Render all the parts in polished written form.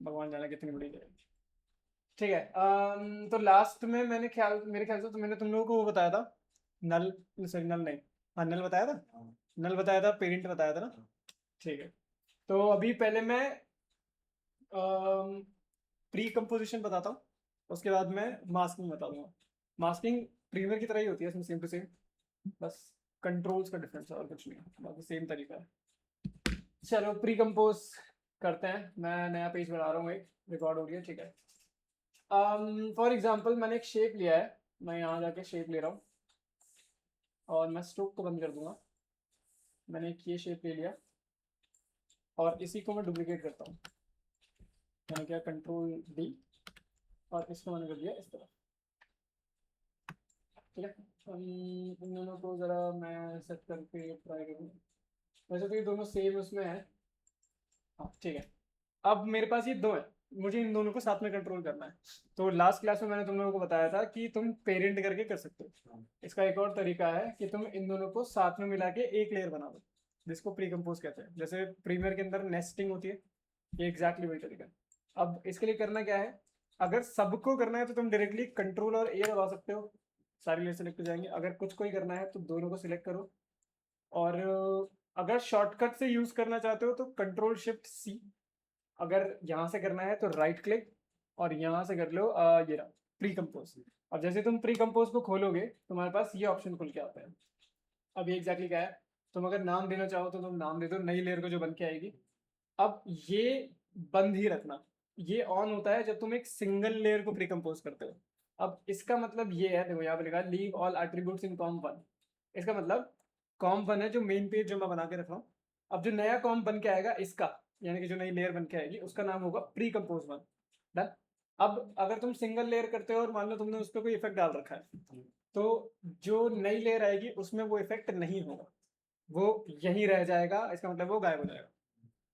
भगवान जाने कितनी बड़ी है। ठीक है। तो लास्ट में मेरे ख्याल से तो मैंने तुम लोगों को वो बताया था, नल, सॉरी नल नहीं, हाँ नल बताया था, नल बताया था, पेरेंट बताया था ना। ठीक है। तो अभी पहले मैं प्री कंपोजिशन बताता हूँ, उसके बाद मैं मास्किंग बता दूंगा। मास्किंग प्रीमियर की तरह ही होती है, इसमें सेम टू सेम, बस कंट्रोल्स का डिफरेंस है और कुछ नहीं है, बाकी सेम तरीका है। चलो प्री कंपोज करते हैं। मैं नया पेज बना रहा हूँ, एक रिकॉर्ड हो रही है, ठीक है। फॉर एग्जाम्पल मैंने एक शेप लिया है, मैं यहाँ जाके शेप ले रहा हूँ और मैं स्ट्रोक को बंद कर दूंगा। मैंने एक ये शेप ले लिया और इसी को मैं डुप्लीकेट करता हूँ। मैंने किया कंट्रोल डी और इसको मैंने कर दिया इस तरह। ठीक है। इन दोनों को ज़रा मैं सेट करके ट्राई करूँ। वैसे तो ये दोनों सेम उसमें है। हाँ ठीक है। अब मेरे पास ये दो है, मुझे इन दोनों को साथ में कंट्रोल करना है। तो लास्ट क्लास में मैंने तुम लोगों को बताया था कि तुम पेरेंट करके कर सकते हो। इसका एक और तरीका है कि तुम इन दोनों को साथ में मिला के एक लेयर बना दो, जिसको प्री कंपोज कहते हैं। जैसे प्रीमियर के अंदर नेस्टिंग होती है, ये एग्जैक्टली वही तरीका है। अब इसके लिए करना क्या है, अगर सबको करना है तो तुम डायरेक्टली कंट्रोल और ए दबा सकते हो, सारी लेयर सेलेक्ट हो जाएंगे। अगर कुछ को ही करना है तो दोनों को सिलेक्ट करो। और अगर शॉर्टकट से यूज करना चाहते हो तो कंट्रोल शिफ्ट सी। अगर यहाँ से करना है तो राइट क्लिक और यहाँ से कर लो ये रहा प्री कंपोज। अब जैसे तुम प्री कंपोज को खोलोगे तुम्हारे पास ये ऑप्शन खुल के आता है। अब ये एग्जैक्टली क्या है, तुम अगर नाम देना चाहो तो तुम नाम दे दो नई लेयर को जो बन के आएगी। अब ये बंद ही रखना, ये ऑन होता है जब तुम एक सिंगल लेयर को प्री कंपोज करते हो। अब इसका मतलब ये है, देखो यहाँ पे लिखा है लीव ऑल एट्रीब्यूट्स इन कॉम वन। इसका मतलब कॉम वन है जो मेन पेज जो मैं बना के रख रहा हूँ। अब जो नया कॉम बन के आएगा इसका, यानी कि जो नई लेयर बन के आएगी उसका नाम होगा प्री कंपोज वन। डन। अब अगर तुम सिंगल लेयर करते हो और मान लो तुमने उस पर कोई इफेक्ट डाल रखा है, तो जो नई लेयर आएगी उसमें वो इफेक्ट नहीं होगा, वो यहीं रह जाएगा। इसका मतलब वो गायब हो जाएगा।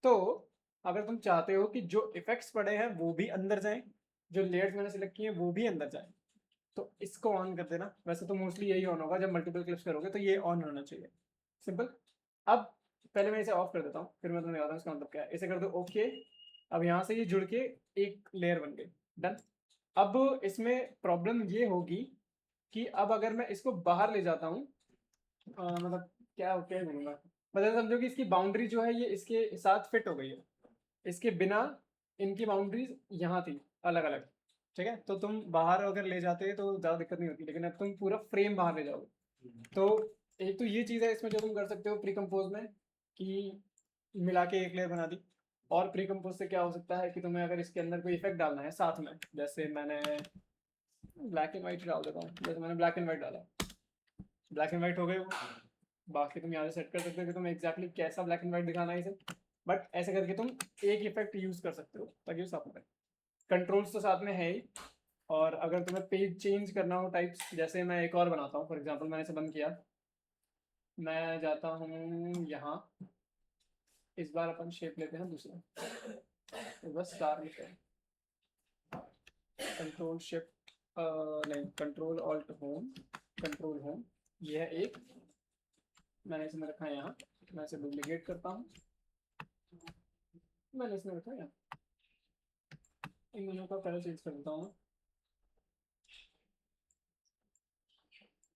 तो अगर तुम चाहते हो कि जो इफेक्ट्स पड़े हैं वो भी अंदर जाएं, जो लेयर्स मैंने सिलेक्ट किए हैं वो भी अंदर जाएं, तो इसको ऑन कर देना। वैसे तो मोस्टली यही ऑन होगा, जब मल्टीपल क्लिप्स करोगे तो ये ऑन होना चाहिए। सिंपल। अब पहले मैं इसे ऑफ कर देता हूँ, फिर मैं तुम्हें बताता हूँ इसका मतलब क्या है। इसे कर दो ओके। अब यहाँ से ये जुड़ के एक लेयर बन गई। डन। अब इसमें प्रॉब्लम ये होगी कि अब अगर मैं इसको बाहर ले जाता हूँ, मतलब क्या बोलूँगा, मतलब समझो कि इसकी बाउंड्री जो है ये इसके साथ फिट हो गई है, इसके बिना इनकी बाउंड्रीज यहाँ थी अलग अलग। ठीक है। तो तुम बाहर अगर ले जाते तो ज़्यादा दिक्कत नहीं होती, लेकिन अब तुम पूरा फ्रेम बाहर ले जाओगे। तो एक तो ये चीज़ है इसमें जो तुम कर सकते हो प्री कंपोज में, कि मिला के एक लेयर बना दी। और प्री कंपोज से क्या हो सकता है कि तुम्हें अगर इसके अंदर कोई इफेक्ट डालना है साथ में, जैसे मैंने ब्लैक एंड वाइट डाल देता हूँ, जैसे मैंने ब्लैक एंड वाइट डाला, ब्लैक एंड वाइट हो गए वो। बाकी तुम यहाँ से सेट कर सकते हो कि तुम्हें एग्जैक्टली कैसा ब्लैक एंड वाइट दिखाना है इसे। बट ऐसे करके तुम एक इफेक्ट यूज कर सकते हो ताकि वो साथ में कंट्रोल्स तो साथ में है ही। और अगर तुम्हें पेज चेंज करना हो टाइप्स, जैसे मैं एक और बनाता हूँ, फॉर एग्जांपल मैंने इसे बंद किया, मैं जाता हूँ यहाँ, इस बार अपन शेप लेते हैं दूसरा, तो बस स्टार लिखते हैं। कंट्रोल शिफ्ट नहीं, control alt home, control home, ये है एक। मैंने इसमें रखा है यहाँ, मैं इसे डुप्लीकेट करता हूँ, मैंने इसमें रखा है यहाँ। इन दोनों का कलर चेंज कर देता हूँ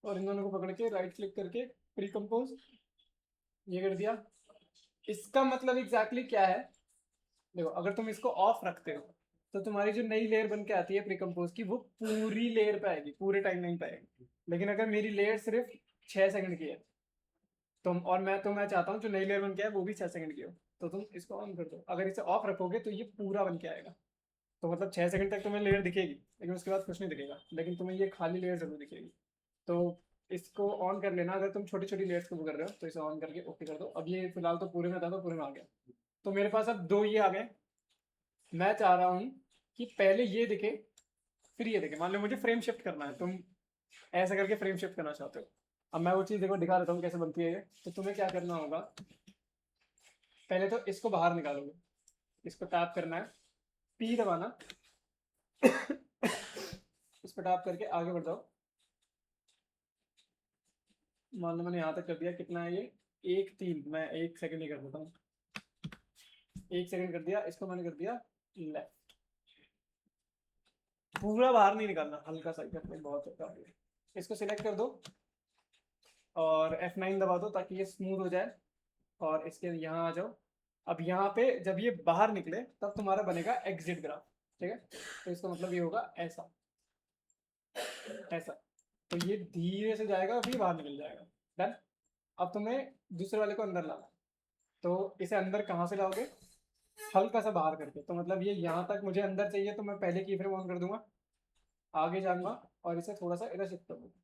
और इन दोनों को पकड़ के राइट क्लिक करके प्री कंपोज ये कर दिया। इसका मतलब एग्जैक्टली क्या है, देखो अगर तुम इसको ऑफ रखते हो तो तुम्हारी जो नई लेयर बन के आती है प्री कंपोज की, वो पूरी लेयर पे आएगी, पूरे टाइम नहीं पाएगी। लेकिन अगर मेरी लेयर सिर्फ 6 सेकंड की है, तुम और मैं चाहता हूँ जो नई लेयर बन के आए वो भी 6 सेकंड की हो, तो तुम इसको ऑन कर दो। अगर इसे ऑफ रखोगे तो ये पूरा बन के आएगा। तो मतलब 6 सेकंड तक तुम्हें लेयर दिखेगी, लेकिन उसके बाद कुछ नहीं दिखेगा, लेकिन तुम्हें ये खाली लेयर जरूर दिखेगी। तो इसको ऑन कर लेना, अगर तुम छोटी छोटी लेयर्स को वो कर रहे हो तो इसे ऑन करके ओके कर दो। अब ये फिलहाल तो पूरे में था, तो पूरे में आ गया। तो मेरे पास अब दो ये आ गए। मैं चाह रहा हूँ कि पहले ये दिखे फिर ये दिखे। मान लो मुझे फ्रेम शिफ्ट करना है, तुम ऐसा करके फ्रेम शिफ्ट करना चाहते हो। अब मैं वो चीज़ देखो दिखा देता हूँ कैसे बनती है ये। तो तुम्हें क्या करना होगा, पहले तो इसको बाहर निकालोगे, इसको टैप करना है, पी दबाना इस पर टैप करके आगे बढ़ जाओ। मान लो मैंने यहाँ तक कर दिया, कितना है ये, 1 3, मैं 1 सेकंड ही कर देता हूँ, 1 सेकंड कर दिया, इसको मैंने कर दिया लेफ्ट। पूरा बाहर नहीं निकालना, हल्का सा ही, बहुत होता है। इसको सिलेक्ट कर दो और F9 दबा दो ताकि ये स्मूथ हो जाए, और इसके यहाँ आ जाओ। अब यहाँ पे जब ये बाहर निकले तब तुम्हारा बनेगा एग्जिट ग्राफ, ठीक है। तो इसका मतलब ये होगा ऐसा, ऐसा। तो ये धीरे से जाएगा और फिर बाहर निकल जाएगा। डन। अब तुम्हें दूसरे वाले को अंदर लाना, तो इसे अंदर कहाँ से लाओगे, हल्का सा बाहर करके। तो मतलब ये यहाँ तक मुझे अंदर चाहिए, तो मैं पहले की फ्रेम ऑन कर दूंगा, आगे जाऊंगा और इसे थोड़ा सा इधर शिफ्ट कर दूंगा,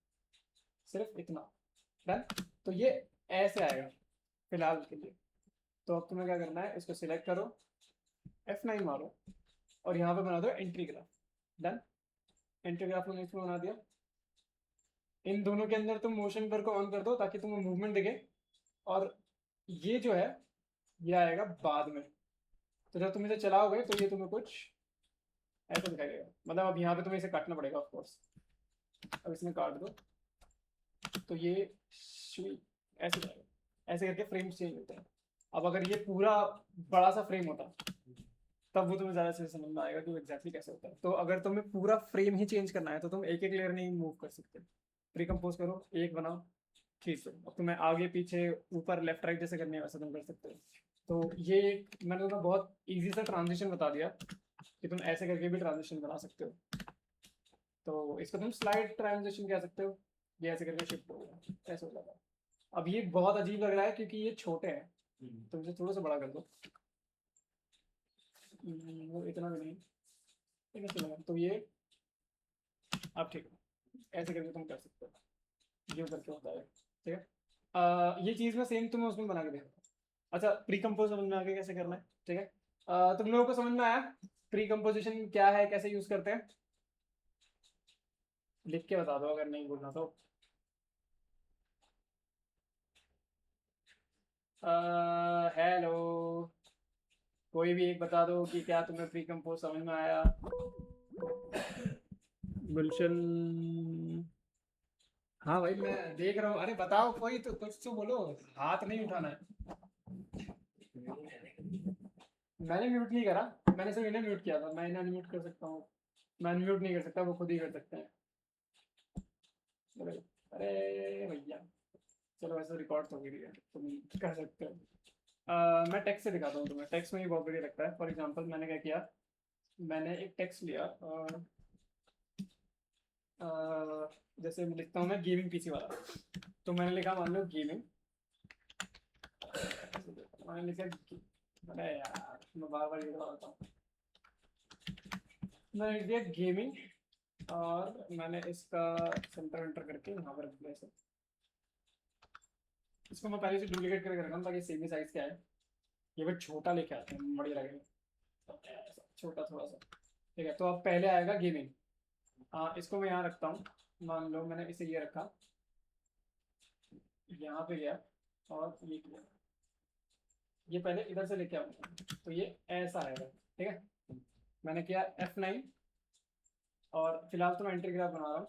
सिर्फ इतना। डन। तो ये ऐसे आएगा फिलहाल के लिए। तो अब तुम्हें क्या करना है, इसको सिलेक्ट करो, F9 मारो और यहाँ पे बना दो entry graph. Done. Entry graph मैंने इसमें बना दिया। इन दोनों के अंदर तुम मोशन पर को ऑन कर दो ताकि तुम्हें मूवमेंट दिखे, और ये जो है ये आएगा बाद में। तो जब तुम इसे चलाओगे तो ये तुम्हें कुछ ऐसा दिखाई देगा। मतलब अब यहाँ पे तुम्हें इसे काटना पड़ेगा ऑफ कोर्स। अब इसमें काट दो तो ये ऐसे जाएगा, ऐसे करके फ्रेम चेंज होते हैं। अब अगर ये पूरा बड़ा सा फ्रेम होता तब वो तुम्हें ज़्यादा से समझ में आएगा कि वो एग्जैक्टली कैसे होता है। तो अगर तुम्हें पूरा फ्रेम ही चेंज करना है तो तुम एक एक लेयर नहीं मूव कर सकते। प्रीकम्पोज करो, एक बनाओ, ठीक है। अब तुम्हें आगे पीछे ऊपर लेफ्ट राइट जैसे करनी है वैसे तुम कर सकते हो। तो ये मैंने तुम्हें बहुत ईजी सा ट्रांजिशन बता दिया कि तुम ऐसे करके भी ट्रांजिशन बना सकते हो। तो इसको तुम स्लाइड ट्रांजिशन कह सकते हो। ये ऐसे करके शिफ्ट हो गया, ऐसे हो जाता है। अब ये बहुत अजीब लग रहा है क्योंकि ये छोटे हैं, तो इसे थोड़ा सा बड़ा कर दो। वो इतना भी नहीं, ठीक है चलो। तो ये अब ठीक है, ऐसे करके तुम कर सकते हो, ये करके होता है, ठीक है। ये चीज़ मैं सेम तुम्हें उसमें बना के दे। अच्छा, प्री कंपोज समझ में आ गया कैसे करना है, ठीक है। तुम लोगों को समझ में आया प्री कंपोजिशन क्या है, कैसे यूज करते हैं? लिख के बता दो अगर नहीं बोलना तो। हेलो, कोई भी एक बता दो कि क्या तुम्हें प्री कंपोज समझ में आया। गुलशन, हाँ भाई मैं देख रहा हूँ। अरे बताओ, कोई तो कुछ तो बोलो, हाथ नहीं उठाना है। मैंने म्यूट नहीं करा, मैंने सिर्फ इन्हें म्यूट किया था। मैं इन्हें अनम्यूट कर सकता हूँ, मैं अनम्यूट नहीं कर सकता, वो खुद ही कर सकते हैं। अरे भैया, चलो वैसे रिकॉर्ड तो हो गई है, तुम कर सकते हो। मैं टेक्स्ट से दिखाता हूँ तुम्हें, टेक्स्ट में ही बहुत बढ़िया लगता है। फॉर एग्जांपल मैंने क्या किया, मैंने एक टेक्स्ट लिया और जैसे लिखता हूँ मैं गेमिंग पीसी वाला, तो मैंने लिखा मान लो गेमिंग, मैंने लिखा अरे यार मैं बार बार ये बताता हूँ, मैंने लिख दिया गेमिंग और मैंने इसका सेंटर एंटर करके यहाँ पर रख दिया इसे। इसको मैं पहले से डुप्लीकेट करके रखा हूँ ताकि सेम ही साइज का है। ये बट छोटा लेके आते हैं, बढ़िया लगेगा, ऐसा छोटा थोड़ा सा, ठीक है। तो अब पहले आएगा गेमिंग। इसको मैं यहाँ रखता हूँ, मान लो मैंने इसे ये रखा, यहाँ पे गया और ये किया, ये पहले इधर से लेके आऊँगा तो ये ऐसा आएगा, ठीक है। मैंने किया F9 और फिलहाल तो मैं एंट्री ग्राफ बना रहा हूँ।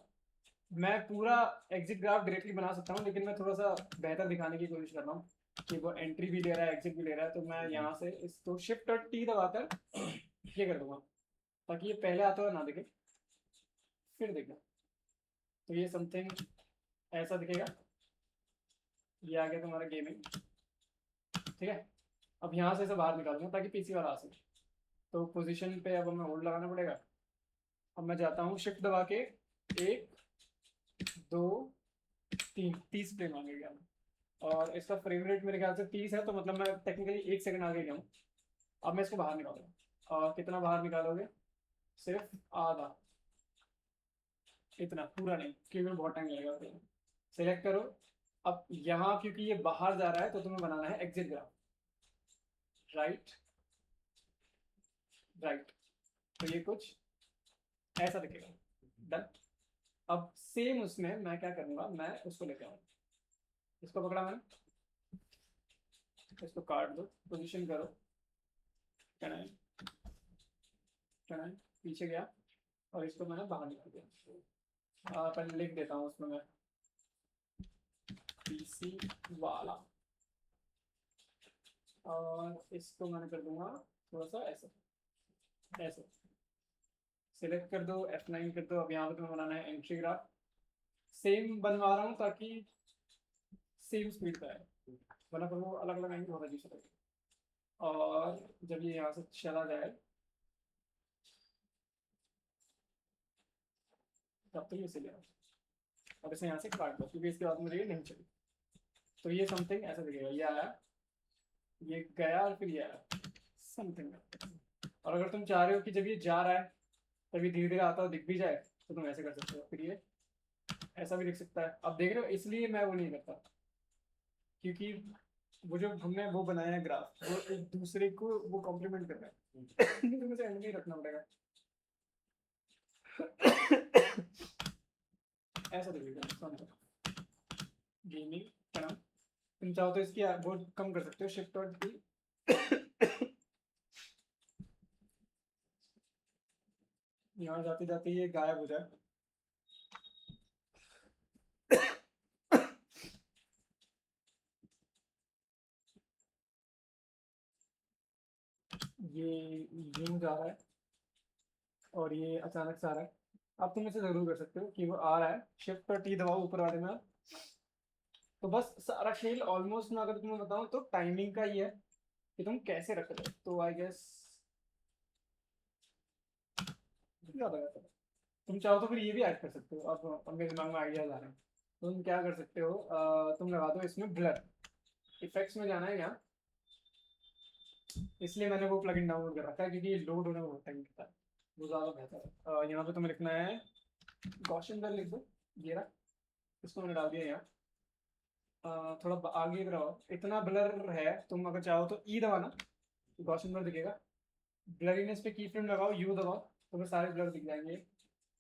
मैं पूरा एग्जिट ग्राफ डायरेक्टली बना सकता हूँ, लेकिन मैं थोड़ा सा बेहतर दिखाने की कोशिश कर रहा हूँ कि वो एंट्री भी ले रहा है एग्जिट भी ले रहा है। तो मैं यहाँ से इसको शिफ्ट और टी दबाकर ये कर दूंगा ताकि ये पहले आता हुआ ना दिखे फिर दिखे। तो ये समथिंग ऐसा दिखेगा, ये आ गया तुम्हारा गेमिंग, ठीक है। अब यहाँ से इसे बाहर निकालूंगा ताकि पीसी वाला आ सके। तो पोजीशन पे अब हमें होल्ड लगाना पड़ेगा। अब मैं जाता हूँ शिफ्ट दबा के, 1 2 3 30 फ्रेम आगे गया, और इसका फ्रेम रेट मेरे ख्याल से 30 है, तो मतलब मैं टेक्निकली 1 सेकंड आगे गया हूँ। अब मैं इसको बाहर निकालूंगा, और कितना बाहर निकालोगे, सिर्फ आधा, इतना पूरा नहीं क्योंकि बहुत टाइम लगेगा। सिलेक्ट करो। अब यहाँ क्योंकि ये बाहर जा रहा है तो तुम्हें बनाना है एग्जिट ग्राफ, राइट राइट। तो ये कुछ ऐसा दिखेगा। डन। अब सेम उसमें मैं क्या करूंगा, मैं उसको लेके आऊंगा, इसको पकड़ा मैंने, इसको काट दो, पोजीशन करो, टनाई टनाई, पीछे गया और इसको मैंने बाहर निकाल दिया। पहले लिख देता हूँ उसमें मैं पीसी वाला, और इसको मैंने कर दूंगा थोड़ा सा ऐसा, ऐसे सिलेक्ट कर दो, F9 कर दो। अब यहाँ पे तुम्हें बनाना है एंट्री ग्राफ। सेम बनवा रहा हूँ ताकि सेम स्पीड पे आए, वरना फिर वो अलग अलग आएंगे, बहुत अजीब सा लगेगा। और जब ये यहाँ से चला जाए तब तो ये चलेगा। अब इसे यहाँ से काट दो क्योंकि इसके बाद मुझे ये नहीं चाहिए। तो ये समथिंग ऐसा दिखेगा, ये आया, ये गया और फिर ये आया समथिंग। और अगर तुम चाह रहे हो कि जब ये जा रहा है तभी धीरे धीरे आता हुआ दिख भी जाए तो तुम ऐसे कर सकते हो, फिर ये ऐसा भी दिख सकता है। अब देख रहे हो, इसलिए मैं वो नहीं करता क्योंकि वो जो हमने वो बनाया है ग्राफ, वो एक दूसरे को वो कॉम्प्लीमेंट कर रहा है। तो मुझे एंड में ही रखना पड़ेगा। ऐसा दिखेगा गेमिंग का नाम। तुम चाहो तो इसकी वो कम कर सकते हो, शिफ्ट और डी। यहाँ जाते जाते ये गायब हो जाए। ये यूं जा रहा है और ये अचानक से आ रहा है। अब तुम इसे जरूर कर सकते हो कि वो आ रहा है, शिफ्ट और टी दबाओ ऊपर वाले में। तो बस सारा खेल ऑलमोस्ट मैं अगर तुम्हें बताऊं तो टाइमिंग का ही है कि तुम कैसे रख रहे हो। तो आई गेस ज्यादा बेहतर है। तुम चाहो तो फिर ये भी ऐड कर सकते हो। अब मेरे दिमाग में आइडियाज आ रहे हैं। तो तुम क्या कर सकते हो, तुम लगा दो इसमें ब्लर। इफेक्ट्स में जाना है यहाँ, इसलिए मैंने वो प्लगइन डाउनलोड कर रखा है क्योंकि ये लोड होने में बहुत टाइम लगता है। वो ज़्यादा बेहतर है। यहाँ पे तुम्हें लिखना है गॉसियन ब्लर लिख दो, ये रहा। इसको मैंने डाल दिया यहाँ। थोड़ा आगे रहो, इतना ब्लर है। तुम अगर चाहो तो ई दबाना, गॉसियन ब्लर दिखेगा। ब्लरीनेस पे की फ्रेम लगाओ, यू दबाओ, तुम्हें सारे ब्लर दिख जाएंगे।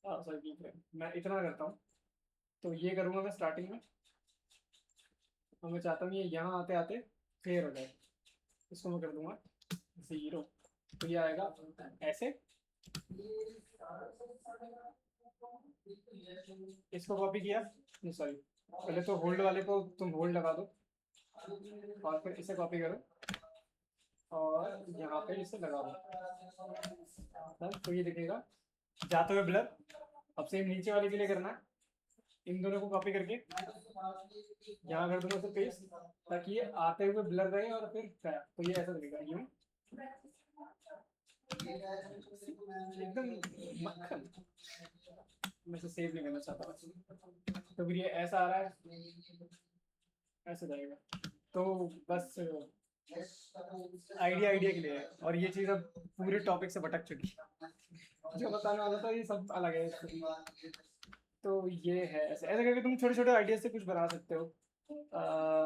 सॉरी की फ्रेम मैं इतना करता हूँ। तो ये करूँगा मैं स्टार्टिंग में, और मैं चाहता हूँ ये यहाँ आते आते क्लियर हो जाए। इसको मैं कर दूंगा 0। तो ये आएगा ऐसे। इसको कॉपी किया, नहीं सॉरी, पहले तो होल्ड वाले को तुम होल्ड लगा दो और फिर इसे कॉपी करो और यहाँ पे इसे लगा दो। तो ये दिखेगा जाते हुए ब्लर। अब सेम नीचे वाले के लिए करना है, इन दोनों को कॉपी करके यहाँ कर दूंगा इसे पेस्ट, ताकि ये आते हुए ब्लर रहे और फिर गायब। तो ये ऐसा दिखेगा यूं एकदम मक्खन। मैं इसे सेव नहीं करना चाहता, तो फिर ये ऐसा आ रहा है, ऐसे जाएगा। तो बस आइडिया आइडिया के लिए है, और ये चीज़ अब पूरे टॉपिक से भटक चुकी है। जो बताने वाला था ये सब अलग है। तो ये है, ऐसे ऐसे करके तुम छोटे छोटे आइडिया से कुछ बना सकते हो।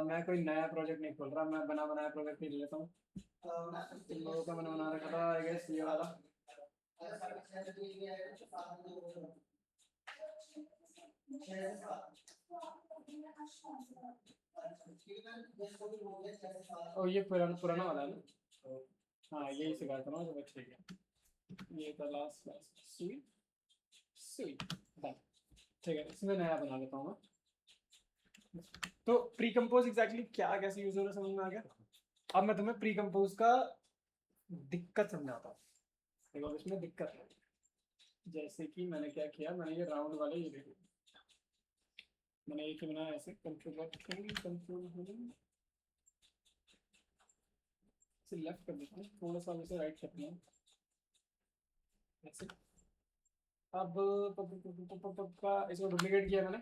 मैं कोई नया प्रोजेक्ट नहीं खोल रहा, मैं बना बनाया प्रोजेक्ट ही ले लेता हूँ। तुम लोगों का मैंने बना रखा था आई गेस ये वाला। और ये पुराना पुराना वाला है ना। हाँ यही सिखाता हूँ तो ठीक है। ये था लास्ट क्लास, सुई सुई डन। ठीक है, इसमें नया बना लेता हूँ मैं। तो प्री कंपोज एग्जैक्टली क्या कैसे यूज हो रहा है समझ में आ गया। अब मैं तुम्हें प्री कंपोज का दिक्कत समझाता हूँ। देखो इसमें दिक्कत है, जैसे कि मैंने क्या किया, मैंने ये राउंड वाले ये देखो, मैंने एक ही बनाया ऐसे, कंट्रोल इसे लेफ्ट कर देता हूँ, थोड़ा सा इसे राइट करते हैं ऐसे। अब इसको डुप्लीकेट किया मैंने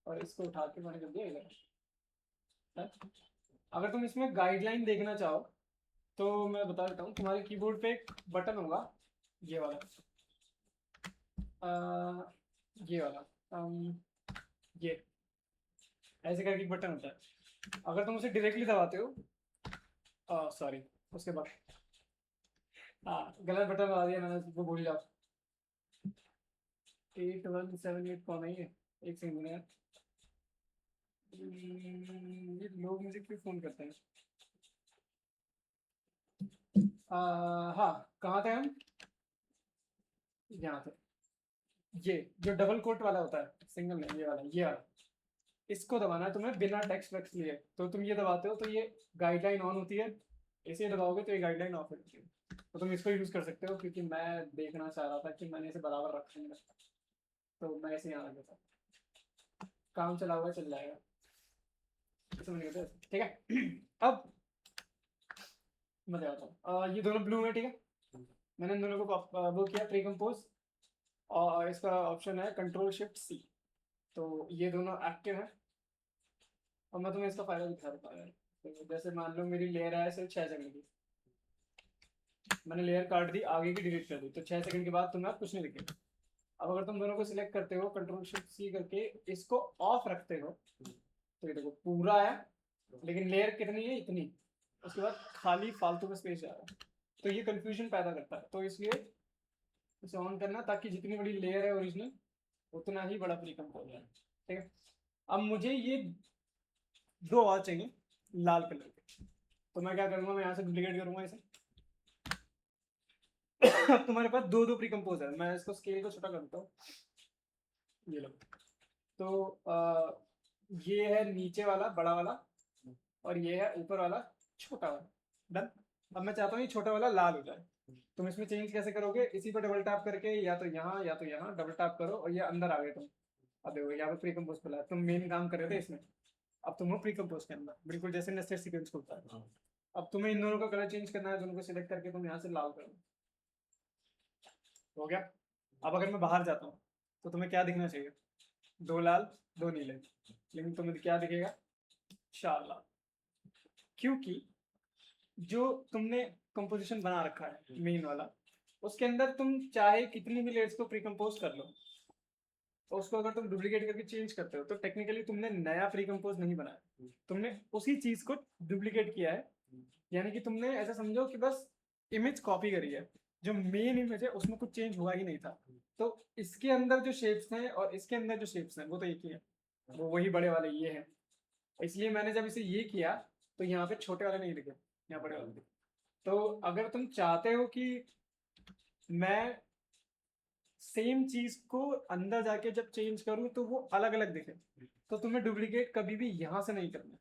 और इसको उठा के मैंने कर दिया इधर। अगर तुम इसमें गाइडलाइन देखना चाहो तो मैं बता देता हूँ, तुम्हारे कीबोर्ड पे एक बटन होगा ये वाला, ये वाला, ये ऐसे करके एक बटन होता है। अगर तुम उसे डायरेक्टली दबाते हो, सॉरी उसके बाद, हाँ गलत बटन दबा दिया मैंने, वो भूल जाओ। 8178 कौन है ये, एक सेकंड यार। ये लोग मुझे क्यों फोन करते हैं। हाँ कहाँ थे हम, यहाँ थे। ये जो डबल कोट वाला होता है, सिंगल नहीं, ये वाला, ये वाला, इसको दबाना है तुम्हें बिना टेक्स्ट वैक्स लिए। तो तुम ये दबाते हो तो ये गाइडलाइन ऑन होती है, इसे दबाओगे तो ये गाइडलाइन ऑफ होती है। तो तुम इसको यूज़ कर सकते हो, क्योंकि मैं देखना चाह रहा था कि मैंने इसे बराबर रखा नहीं रखा, तो मैं इसे यहाँ रख देता हूँ। काम चला हुआ चल जाएगा, समझ गए? ठीक है। अब मैं बताता हूँ, ये दोनों ब्लू है, ठीक है। मैंने इन दोनों को वो किया प्री कंपोज, और इसका ऑप्शन है कंट्रोल शिफ्ट सी। तो ये दोनों एक्टिव है, और मैं तुम्हें इसका फायदा दिखा देता हूँ। तो जैसे मान लो मेरी लेयर है सिर्फ 6 सेकंड की, मैंने लेयर काट दी, आगे की डिलीट कर दी, तो 6 सेकंड के बाद तुम्हें कुछ नहीं दिखेगा। अब अगर तुम दोनों को सिलेक्ट करते हो कंट्रोल शिफ्ट सी करके, इसको ऑफ रखते हो, तो ये देखो पूरा है, लेकिन लेयर कितनी है, इतनी। उसके बाद खाली फालतू में स्पेस जा रहा है, तो ये कंफ्यूजन पैदा करता है। तो इसलिए इसे ऑन करना, ताकि जितनी बड़ी लेयर है ओरिजिनल, उतना ही बड़ा प्री कंपोज है, ठीक है। अब मुझे ये दो और चाहिए लाल कलर के, तो मैं क्या करूंगा, मैं यहाँ से डुप्लीकेट करूंगा इसे। अब तुम्हारे पास दो दो प्री कंपोज है, मैं इसको स्केल को छोटा करता हूँ, ये लो। तो ये है नीचे वाला बड़ा वाला, और ये है ऊपर वाला छोटा वाला। डन। अब मैं चाहता हूँ ये छोटा वाला लाल हो जाए। तुम इसमें चेंज कैसे करोगे, इसी पर डबल टैप करके, या तो यहाँ या तो यहाँ डबल टैप करो, और ये अंदर आ गए तुम। अब देखो यहाँ पे प्री कंपोज खुला है, तुम मेन काम कर रहे थे इसमें, अब तुम हो प्री कंपोज के अंदर, बिल्कुल जैसे नेस्टेड सीक्वेंस खुलता है। अब तुम्हें इन दोनों का कलर चेंज करना है, दोनों को सिलेक्ट करके तुम यहाँ से लाल करो, हो गया। अब अगर मैं बाहर जाता हूँ, तो तुम्हें क्या दिखना चाहिए, दो लाल दो नीले, लेकिन तुम्हें क्या दिखेगा, चार लाल। क्योंकि जो तुमने कंपोजिशन बना रखा है मेन वाला, उसके अंदर तुम चाहे कितनी भी लेयर्स को प्री कंपोज कर लो, तो उसको अगर तुम डुप्लीकेट करके चेंज करते हो, तो टेक्निकली तुमने नया प्री कंपोज नहीं बनाया, तुमने उसी चीज को डुप्लीकेट किया है। यानी कि तुमने ऐसा समझो कि बस इमेज कॉपी करी है, जो मेन इमेज है उसमें कुछ चेंज हुआ ही नहीं था। तो इसके अंदर जो शेप्स हैं और इसके अंदर जो शेप्स हैं वो तो एक ही है, वो वही बड़े वाले ये हैं। इसलिए मैंने जब इसे ये किया, तो यहाँ पे छोटे वाले नहीं दिखे, यहाँ बड़े वाले दिखे। तो अगर तुम चाहते हो कि मैं सेम चीज को अंदर जाके जब चेंज करूं तो वो अलग अलग दिखे, तो तुम्हें डुप्लीकेट कभी भी यहाँ से नहीं करना है,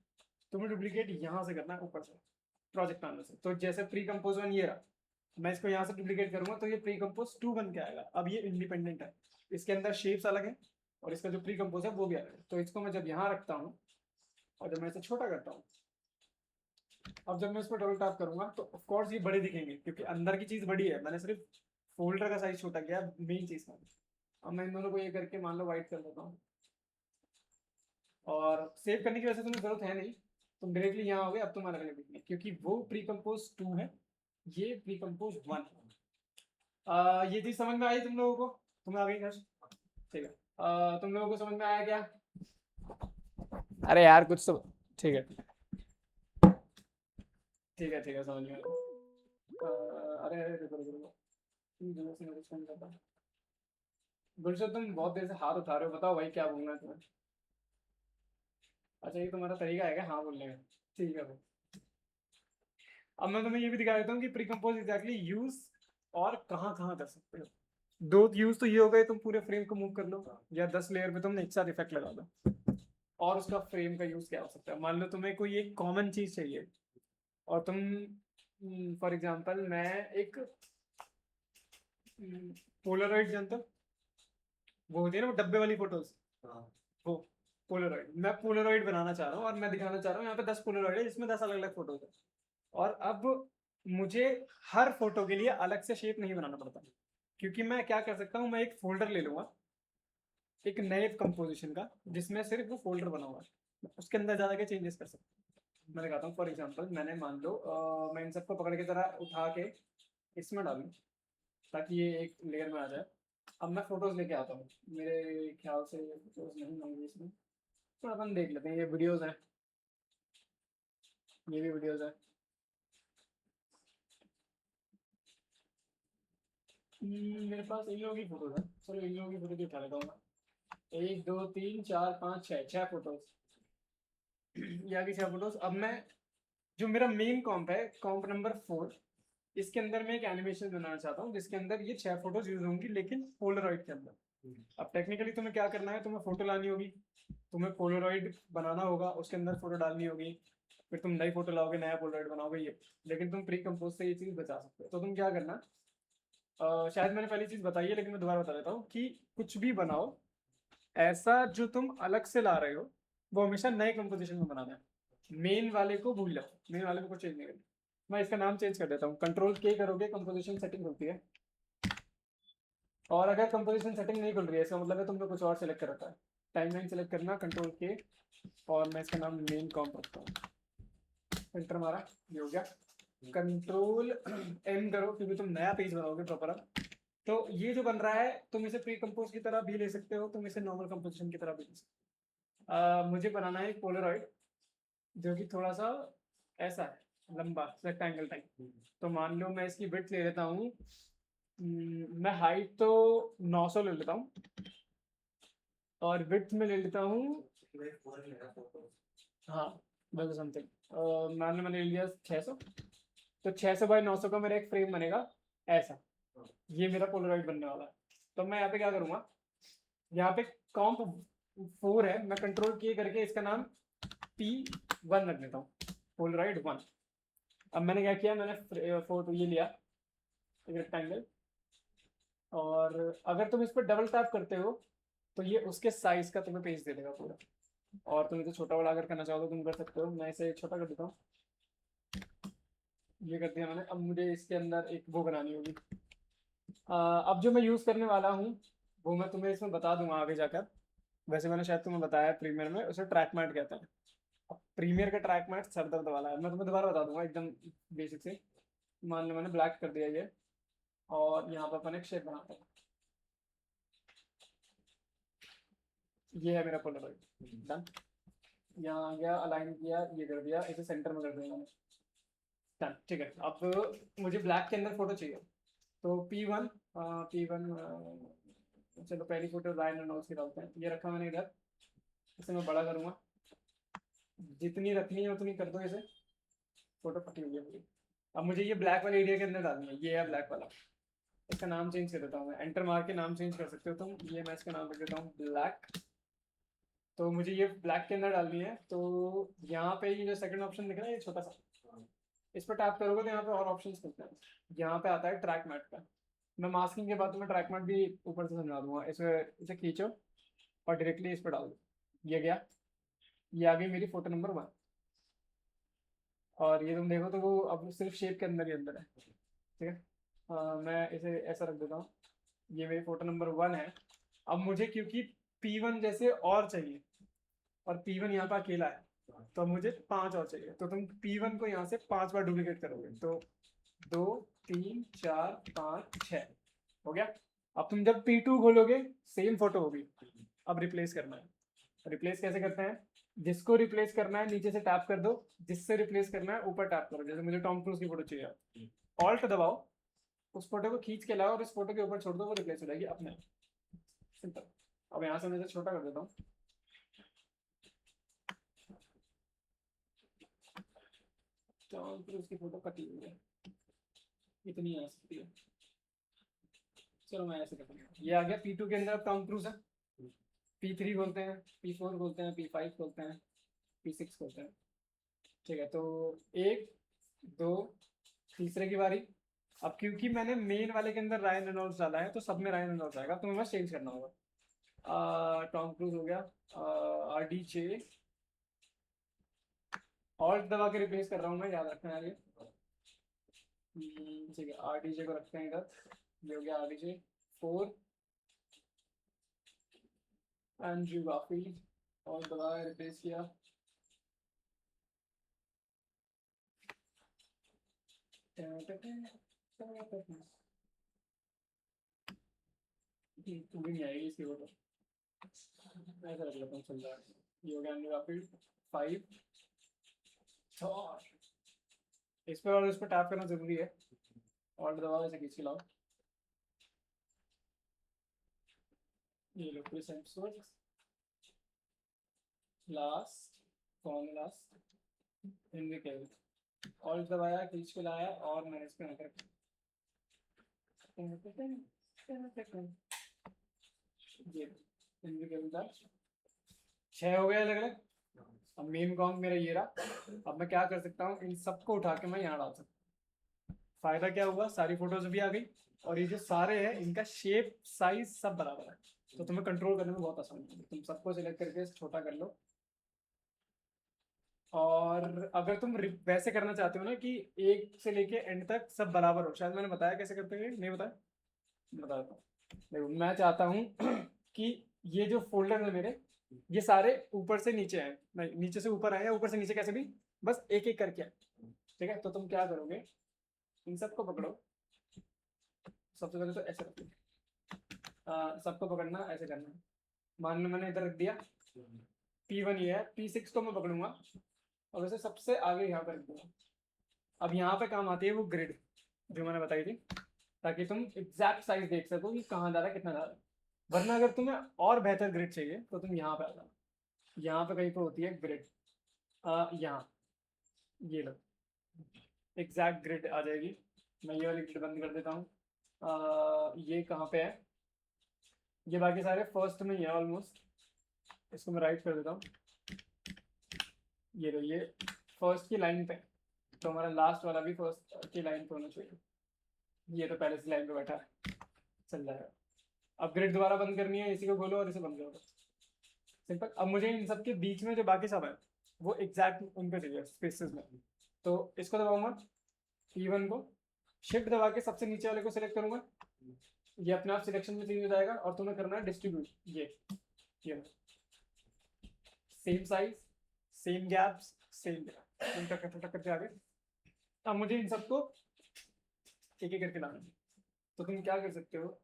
तुम्हें डुप्लीकेट यहाँ से करना है, ऊपर से प्रोजेक्ट पैनल से। तो जैसे प्री कंपोज 1 ये रहा, मैं इसको यहाँ से डुप्लीकेट करूंगा तो ये प्री कंपोज 2 बन के आएगा। अब ये इंडिपेंडेंट है, इसके अंदर शेप्स अलग है, और इसका जो प्री कंपोज है वो भी अलग है। तो इसको मैं जब यहाँ रखता हूँ, और जब मैं इसे छोटा करता हूँ, अब जब मैं इस पर डबल टैप करूंगा, तो ऑफ कोर्स ये बड़े दिखेंगे, क्योंकि अंदर की चीज बड़ी है, मैंने सिर्फ फोल्डर का साइज छोटा किया मेन चीज का। अब मैं इन दोनों को ये करके मान लो वाइट कर देता हूँ, और सेव करने की वजह से तुम्हें जरूरत है नहीं, तुम डायरेक्टली यहाँ हो गए। अब तुम अलग अलग दिखेंगे, क्योंकि वो प्री कंपोज 2 है, ये प्री कंपोज 1 है। ये चीज समझ में आई तुम लोगों को, तुम्हें आ गई हर्ष? ठीक है। तुम लोगों को समझ में आया क्या? अरे यार कुछ तो, ठीक है ठीक है ठीक है, समझ में आ गया। अरे अरे रुको रुको रुको, गुलशन तुम बहुत देर से हाथ उठा रहे हो, बताओ भाई क्या बोलना है तुम्हें? अच्छा ये तुम्हारा तरीका है क्या हाँ बोलने का? ठीक है भाई। अब मैं तुम्हें ये भी दिखा देता हूँ कि प्री कंपोज एग्जैक्टली यूज और कहाँ कहाँ कर सकते हो। दो यूज तो ये हो गए, तुम पूरे फ्रेम को मूव कर लो, या 10 लेयर पे तुमने एक साथ इफेक्ट लगा दो। और उसका फ्रेम का यूज क्या हो सकता है, मान लो तुम्हें कोई एक कॉमन चीज चाहिए, और तुम फॉर एग्जांपल मैं एक पोलरॉइड जानता हूँ, वो होती है ना वो डब्बे वाली फोटोज, वो पोलरॉइड, मैं पोलरॉइड बनाना चाह रहा हूँ, और मैं दिखाना चाह रहा हूँ यहाँ पे 10 पोलरॉइड है जिसमें 10 अलग अलग फोटोज है। और अब मुझे हर फोटो के लिए अलग से शेप नहीं बनाना पड़ता, क्योंकि मैं क्या कर सकता हूँ, मैं एक फोल्डर ले लूंगा एक नए कंपोजिशन का, जिसमें सिर्फ वो फोल्डर बना हुआ है, उसके अंदर ज्यादा के चेंजेस कर सकता हूँ। मैं दिखाता हूँ, फॉर एग्जाम्पल मैंने मान लो मैं इन सबको पकड़ के जरा उठा के इसमें डालूँ, ताकि ये एक लेयर में आ जाए। अब मैं फोटोज लेके आता हूँ, मेरे ख्याल से फोटोज नहीं होंगी इसमें, तो अपन देख लेते हैं। ये वीडियोस हैं, ये भी वीडियोस है। मेरे पास इन लोगों की फोटोज है, चलो इन लोगों की फोटो भी उठा लेता हूँ मैं। 1 2 3 4 5 6 6 फोटोज, यहाँ की 6 फोटोज। अब मैं जो मेरा मेन कॉम्प है, कॉम्प नंबर 4, इसके अंदर मैं एक एनिमेशन बनाना चाहता हूँ जिसके अंदर ये 6 फोटोज यूज होंगी, लेकिन पोलरॉइड के अंदर। अब टेक्निकली तुम्हें क्या करना है, तुम्हें फोटो लानी होगी, तुम्हें पोलरॉइड बनाना होगा, उसके अंदर फोटो डालनी होगी, फिर तुम नई फोटो लाओगे, नया पोलराइड बनाओगे ये, लेकिन तुम प्री कंपोज से ये चीज़ बचा सकते हो। तो तुम क्या करना, शायद मैंने पहली चीज़ बताई है लेकिन मैं दोबारा बता देता हूँ कि कुछ भी बनाओ ऐसा जो तुम अलग से ला रहे हो वो हमेशा नए कंपोजिशन में बनाना है। मेन वाले को भूल जाओ, मेन वाले को कुछ चेंज नहीं करना। मैं इसका नाम चेंज कर देता हूँ, कंट्रोल के करोगे कंपोजिशन सेटिंग होती है, और अगर कंपोजिशन सेटिंग नहीं खुल रही है इसका मतलब है तुमने कुछ और सेलेक्ट कर रखा है। टाइमलाइन सेलेक्ट करना, कंट्रोल के, और मैं इसका नाम मेन कॉम्प रखता हूँ। एंटर मारा, ये हो गया। कंट्रोल एम करो क्योंकि तुम नया पेज बनाओगे प्रॉपर। अब तो ये जो बन रहा है तुम इसे प्री कंपोज की तरह भी ले सकते हो, तुम इसे नॉर्मल कंपोजिशन की तरह भी ले सकते हो। मुझे बनाना है एक पोलरॉइड जो कि थोड़ा सा ऐसा है, लंबा रेक्टेंगल टाइप। तो मान लो मैं इसकी विड्थ ले लेता हूँ, मैं हाइट तो 900 ले लेता हूँ और विड्थ में ले लेता हूँ, हाँ बस समथिंग, मान लो मैंने ले लिया 600। तो 600 बाई 900 का मेरा एक फ्रेम बनेगा ऐसा। ये मेरा पोलराइड बनने वाला है। तो मैं यहाँ पे क्या करूँगा, यहाँ पे कॉम्प 4 है, मैं कंट्रोल के करके इसका नाम P1 रख देता हूँ, पोलराइड 1। अब मैंने क्या किया, मैंने फोटो ये लिया एक रेक्टेंगल, और अगर तुम इस पर डबल टैप करते हो तो ये उसके साइज का तुम्हें पेज दे देगा पूरा। और तुम इसे छोटा बड़ा अगर करना चाहो तो तुम कर सकते हो। मैं इसे छोटा कर देता हूँ, ये कर दिया मैंने। अब मुझे इसके अंदर एक वो बनानी होगी। अब जो मैं यूज़ करने वाला हूँ वो मैं तुम्हें इसमें बता दूंगा आगे जाकर। वैसे मैंने शायद तुम्हें बताया प्रीमियर में, उसे ट्रैक मैट कहते हैं। अब प्रीमियर का ट्रैक मैट सर दर्द वाला है, मैं तुम्हें दोबारा बता दूंगा एकदम बेसिक से। मान लो मैंने ब्लैक कर दिया ये, और यहाँ पर अपन एक शेप बनाते हैं। ये है मेरा पोलराइड, डन। यहाँ आ गया, अलाइन किया, ये कर दिया, इसे सेंटर में कर दिया मैंने, डन। ठीक है, अब मुझे ब्लैक के अंदर फोटो चाहिए। तो P1, P1, चलो पहली फोटो रायन रेनॉल्ड्स की डालते हैं। ये रखा मैंने इधर, इसे मैं बड़ा करूँगा, जितनी रखनी है उतनी कर दो इसे। फोटो फटी हुई है पूरी। अब मुझे ये ब्लैक वाले एरिया के अंदर डालनी है, ये है ब्लैक वाला। इसका नाम चेंज कर देता हूँ मैं, एंटर मार के नाम चेंज कर सकते हो तुम। ये मैं इसका नाम रख देता हूँ ब्लैक। तो मुझे ये ब्लैक के अंदर डालनी है। तो यहाँ पे ये जो सेकंड ऑप्शन दिख रहा है ये छोटा सा, इस पर टैप करोगे तो यहाँ पे और ऑप्शंस मिलते हैं। यहाँ पे आता है ट्रैक मैट का। मैं मास्किंग के बाद तो मैं ट्रैक मैट भी ऊपर से समझा दूंगा। इसे खींचो और डायरेक्टली इस पर डाल दो, ये गया। ये आ गई मेरी फोटो नंबर 1। और ये तुम देखो तो वो अब सिर्फ शेप के अंदर ही अंदर है, ठीक है। मैं इसे ऐसा रख देता हूँ, ये मेरी फोटो नंबर 1 है। अब मुझे क्योंकि P1 जैसे और चाहिए, और P1 यहाँ पर अकेला है, तो अब मुझे 5 और चाहिए। तो तुम P1 को यहाँ से 5 बार डुप्लीकेट करोगे, तो 2, 3, 4, 5, 6 हो गया। अब तुम जब P2 खोलोगे सेम फोटो होगी। अब रिप्लेस करना है। रिप्लेस कैसे करते हैं, जिसको रिप्लेस करना है नीचे से टैप कर दो, जिससे रिप्लेस करना है ऊपर टैप करो। जैसे मुझे टॉम क्रूज की फोटो चाहिए, ऑल्ट दबाओ, उस फोटो को खींच के लाओ और इस फोटो के ऊपर छोड़ दो, वो रिप्लेस हो जाएगी अपने आप। सिंपल। अब यहाँ से मैं इसे छोटा कर देता हूँ। टॉम क्रूज की फोटो कटी हुई है, इतनी आ सकती है। चलो मैं ऐसे करता हूँ, ये आ गया P2 के अंदर टॉम क्रूज है। P3 खोलते हैं, P4 खोलते हैं, P5 खोलते हैं, P6 खोलते हैं। ठीक है, तो 1, 2, तीसरे की बारी। अब क्योंकि मैंने मेन वाले के अंदर रायन रेनॉल्ड्स डाला है तो सब में रायन रेनॉल्ड्स आएगा, तो मैं बस चेंज करना होगा। टॉम क्रूज हो गया, RDJ, ऑल्ट दबा के रिप्लेस कर रहा हूँ मैं, याद रखना है ये। ठीक है, RDJ को रखते हैं इधर, ये हो गया RDJ 4। एंड्रयू गाफील्ड, और दबाया रिप्लेस किया। पूरी नहीं आएगी इसकी फोटो, ऐसा रख लेता हूँ, चल रहा है। ये हो गया एंड्रयू गाफील्ड 5। और इस पर और इस पर टैप करना जरूरी है, ऑल्ट दबाओ, ऐसे खींच के लाओ। ये लो क्रिस हेम्सवर्थ, लास्ट, कौन लास्ट, हेनरी कैविल। ऑल्ट दबाया, खींच के लाया, और मैंने इस पे नजर, ये हेनरी कैविल था। 6 हो गए अलग अलग। अब मेन कॉम मेरा ये रहा। अब मैं क्या कर सकता हूँ, इन सबको उठा के मैं यहाँ डाल सकता हूँ। फायदा क्या हुआ, सारी फोटोज भी आ गई, और ये जो सारे हैं इनका शेप साइज सब बराबर है, तो तुम्हें कंट्रोल करने में बहुत आसानी है। तुम सबको सिलेक्ट करके छोटा कर लो। और अगर तुम वैसे करना चाहते हो ना कि एक से लेके एंड तक सब बराबर हो, शायद मैंने बताया कैसे करते हैं, नहीं बताया, बता देता हूँ। देखो मैं चाहता हूँ कि ये जो फोल्डर है मेरे, ये सारे ऊपर से नीचे आए, नहीं नीचे से ऊपर आए या ऊपर से नीचे, कैसे भी, बस एक एक करके आए। ठीक है, तो तुम क्या करोगे, इन सबको पकड़ो। सबसे पहले तो ऐसे रखो, सबको पकड़ना ऐसे करना है। मान लो मैंने इधर रख दिया, P1 ये है, P6 को मैं पकड़ूंगा और वैसे सबसे आगे यहाँ पर रख दूंगा। अब यहाँ पे काम आती है वो ग्रिड जो मैंने बताई थी, ताकि तुम एग्जैक्ट साइज देख सको कि कहाँ जा रहा है, कितना जा रहा है। वरना अगर तुम्हें और बेहतर ग्रिड चाहिए तो तुम यहाँ पे आ जाओ। यहाँ पे कहीं पे होती है ग्रिड, यहाँ, ये लो, एग्जैक्ट ग्रिड आ जाएगी। मैं ये वाली ग्रिड बंद कर देता हूँ। ये कहाँ पे है, ये बाकी सारे फर्स्ट में ही है ऑलमोस्ट। इसको मैं राइट कर देता हूँ, ये लो, ये फर्स्ट की लाइन पे, तो हमारा लास्ट वाला भी फर्स्ट की लाइन पे होना चाहिए। ये तो पहले से लाइन पे बैठा है, चल जाएगा। अब ग्रिड दोबारा बंद करनी है, इसी को खोलो और इसे बंद करो, सिंपल। अब मुझे इन सबके बीच में जो बाकी सब है वो एग्जैक्ट उन पे चाहिए स्पेसेस में, तो इसको दबाऊंगा, P1 को शिफ्ट दबा के सबसे नीचे वाले को सिलेक्ट करूंगा, ये अपने आप सिलेक्शन में चेंज हो जाएगा। और तुम्हें करना है डिस्ट्रीब्यूट, ये same size, same gaps, same टक टक टक करके आगे। अब मुझे इन सबको एक एक करके लाना है, तो तुम क्या कर सकते हो,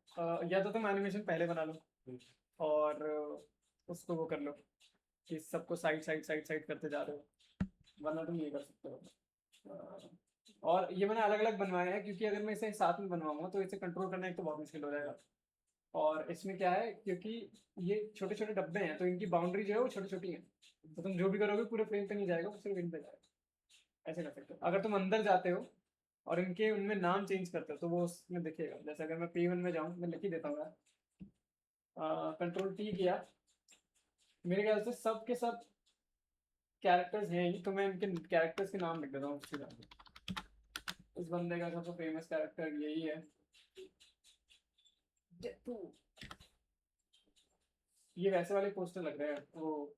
या तो तुम एनिमेशन पहले बना लो और उसको वो कर लो कि सबको साइड साइड साइड साइड करते जा रहे हो, वरना तुम ये कर सकते हो। और ये मैंने अलग अलग बनवाया है क्योंकि अगर मैं इसे साथ में बनवाऊंगा तो इसे कंट्रोल करना एक तो बहुत मुश्किल हो जाएगा। और इसमें क्या है, क्योंकि ये छोटे छोटे डब्बे हैं तो इनकी बाउंड्री जो है वो छोटी छोटी है, तो तुम जो भी करोगे पूरे फ्रेम पे नहीं जाएगा, वो सिर्फ इन पे जाएगा। ऐसे कर सकते हो। अगर तुम अंदर जाते हो और इनके उनमें नाम चेंज करते हो तो वो उसमें दिखेगा। जैसे अगर मैं P1 में जाऊँ, मैं लिख ही देता हूँ यार, कंट्रोल T किया, मेरे ख्याल से सब के सब कैरेक्टर्स हैं ही, तो मैं इनके कैरेक्टर्स के नाम लिख देता हूँ उसके साथ। इस बंदे का सबसे फेमस कैरेक्टर यही है, ये वैसे वाले पोस्टर लग रहे हैं वो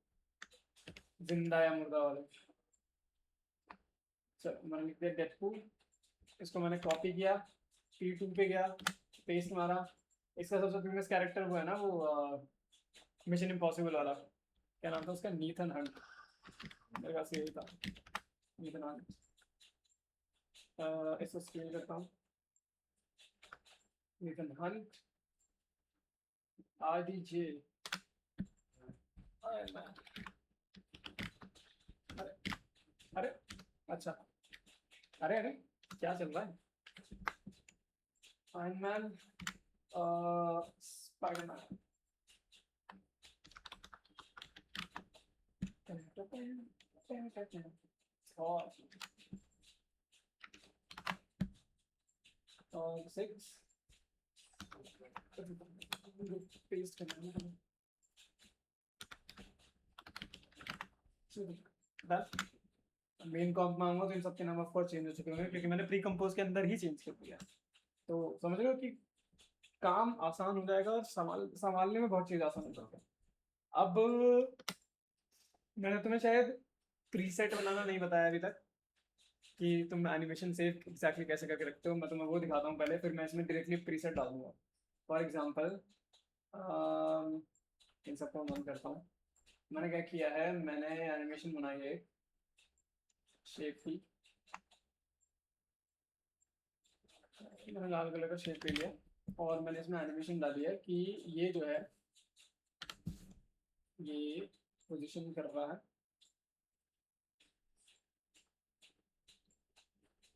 जिंदा या मुर्दा वाले। चलो मैंने लिख दिया डेडपूल, इसको मैंने कॉपी किया, P2 पे गया, पेस्ट मारा। इसका सबसे फेमस कैरेक्टर वो है ना, वो मिशन इम्पॉसिबल वाला, क्या नाम था उसका, नीथन हंट, मेरे पास यही था, नीथन हंट। इसको स्क्रीन करता हूँ, नीथन हंट, RDJ। अरे अरे, अच्छा, अरे अरे, क्या चल रहा है, आयरन मैन, स्पाइडरमैन, और 6 पेस्ट करना है। मेन कॉम्प में आऊंगा तो इन सबके नाम ऑफ कोर्स चेंज हो चुके होंगे क्योंकि मैंने प्री कंपोज के अंदर ही चेंज कर दिया। तो समझ रहे हो कि काम आसान हो जाएगा और संभालने में बहुत चीज आसान हो जाएगा। अब मैंने तुम्हें शायद प्रीसेट बनाना नहीं बताया अभी तक कि तुम एनिमेशन सेव एग्जैक्टली कैसे करके रखते हो। मैं तुम्हें वो दिखाता हूँ पहले, फिर मैं इसमें डायरेक्टली प्रीसेट डाल दूंगा। फॉर एग्जाम्पल इन सबको बंद करता हूँ। मैंने क्या किया है, मैंने एनिमेशन बनाई है शेप की, मैंने लाल कलर का शेप ले लिया और मैंने इसमें एनिमेशन डाली है कि ये जो है ये पोजीशन कर रहा है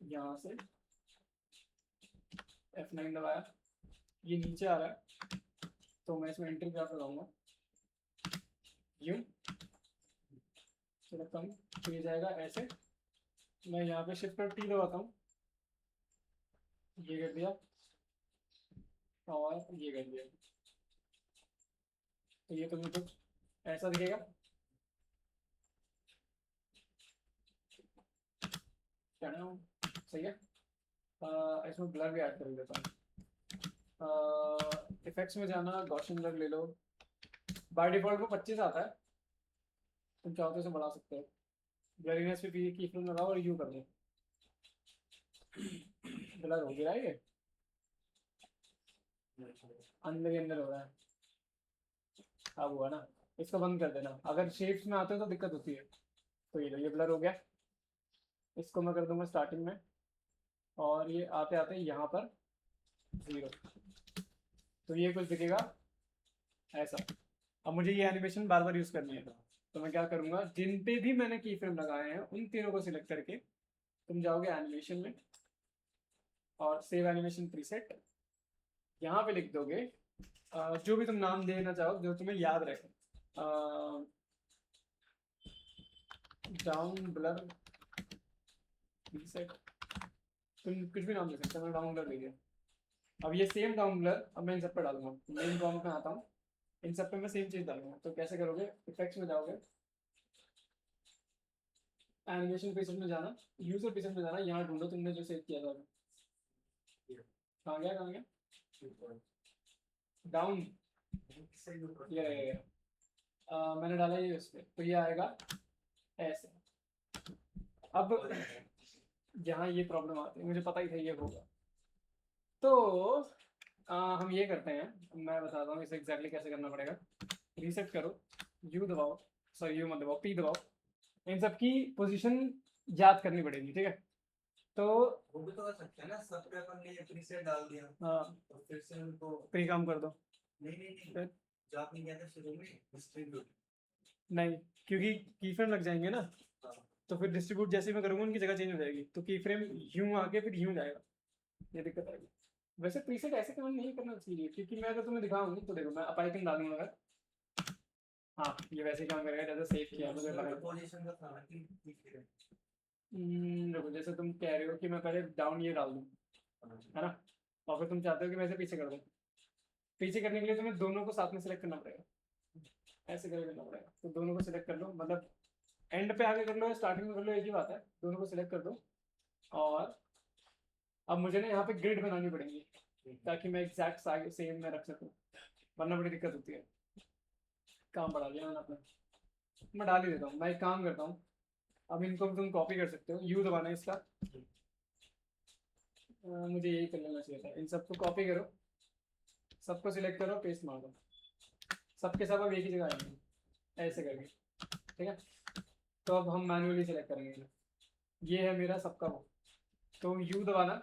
यहाँ से, F9 दबाया, ये नीचे आ रहा है, तो मैं इसमें एंट्री ग्राफ लगाऊंगा, यूं रखता हूँ, तो ये जाएगा ऐसे। मैं यहाँ पे शिफ्ट T दबाता हूँ, ये कर दिया और ये कर दिया, तो ये तुम्हें कुछ ऐसा दिखेगा। क्या ना सही है। इसमें ब्लर भी ऐड कर देता हूँ। इफेक्ट्स में जाना, गॉसियन ब्लर ले लो। बाय डिफॉल्ट वो 25 आता है, तुम चाहो तो इसे बढ़ा सकते हो। ब्लरीनेस पे की फिल्म लगाओ और यू कर दो। ब्लर हो गया ये, अंदर ही अंदर हो रहा है। अब हुआ ना, इसको बंद कर देना। अगर शेप्स में आते हो तो दिक्कत होती है। तो ये ब्लर हो गया। इसको मैं कर दूंगा स्टार्टिंग में, और ये आते आते यहाँ पर 0। तो ये कुछ दिखेगा ऐसा। अब मुझे ये एनिमेशन बार बार यूज करनी है, तो मैं क्या करूंगा, जिन पे भी मैंने की फ्रेम लगाए हैं उन तीनों को सिलेक्ट करके तुम जाओगे एनिमेशन में, और सेव एनिमेशन प्रीसेट, यहाँ पे लिख दोगे जो भी तुम नाम देना चाहो जो तुम्हें याद रहे। डाउन ब्लर प्रीसेट, तुम कुछ भी नाम दे सकते हो, मैं डाउन ब्लर ले लिया। अब ये सेम डाउन ब्लर अब मैं इन सब पे डालूंगा। मेन प्रॉम्प्ट में आता हूँ, इन सब पे मैं सेम चीज डालूंगा। तो कैसे करोगे, इफेक्ट्स में जाओगे, एनिमेशन प्रीसेट में जाना, यूजर प्रीसेट में जाना, यहाँ ढूंढो तुमने जो सेव किया था। कहाँ गया, कहाँ गया, डाउन, ये रहेगा। मैंने डाला ये उस पर, तो ये आएगा ऐसे। अब यहाँ ये प्रॉब्लम आती है, मुझे पता ही था ये होगा। तो हम ये करते हैं, मैं बताता हूँ इसे एग्जैक्टली कैसे करना पड़ेगा। रीसेट करो, यू दबाओ, सॉरी यू मत दबाओ, पी दबाओ। इन सब की पोजीशन याद करनी पड़ेगी, ठीक है। तो वो भी तो कर सकते हैं ना, सब पे अपन ने ये प्रीसेट डाल दिया। हाँ, और फिर से उनको प्री काम कर दो। नहीं फिर जो आपने किया था शुरू में डिस्ट्रीब्यूट। नहीं, क्योंकि की फ्रेम लग जाएंगे ना, हाँ। तो फिर डिस्ट्रीब्यूट जैसे मैं करूँगा उनकी जगह चेंज हो जाएगी, तो की फ्रेम यूं आके फिर यूं जाएगा, ये दिक्कत आएगी। वैसे प्रीसेट ऐसे कमेंट नहीं करना चाहिए, क्योंकि मैं अगर तुम्हें दिखाऊंगी तो देखो मैं अपाइकन डालूंगा अगर, हाँ ये वैसे ही काम करेगा जैसे सेव किया मुझे लगा। पोजीशन का था कि देखो जैसे तुम कह रहे हो कि मैं पहले डाउन ये डाल दूँ, है ना, और फिर तुम चाहते हो कि मैं इसे पीछे कर दूँ। पीछे करने के लिए तुम्हें दोनों को साथ में सेलेक्ट करना पड़ेगा, ऐसे करके करना पड़ेगा। तो दोनों को सिलेक्ट कर लो, मतलब एंड पे आगे कर लो या स्टार्टिंग में कर लो, एक ही बात है। दोनों को सिलेक्ट कर दो, और अब मुझे ना यहाँ पे ग्रिड बनानी पड़ेगी ताकि मैं एग्जैक्ट सेम में रख सकूँ, वरना बड़ी दिक्कत होती है। काम बढ़ा लिया मैंने अपना, मैं डाल ही देता हूँ। मैं एक काम करता हूँ, अब इनको भी तुम कॉपी कर सकते हो, यू दबाना है इसका। मुझे यही कर लेना चाहिए था। इन सबको कॉपी करो, सबको सिलेक्ट करो, पेस्ट मार दो, सबके सब अब एक ही जगह आएंगे ऐसे करके, ठीक है। तो अब हम मैन्युअली सिलेक्ट करेंगे, ये है मेरा सबका वो। तो यू दबाना,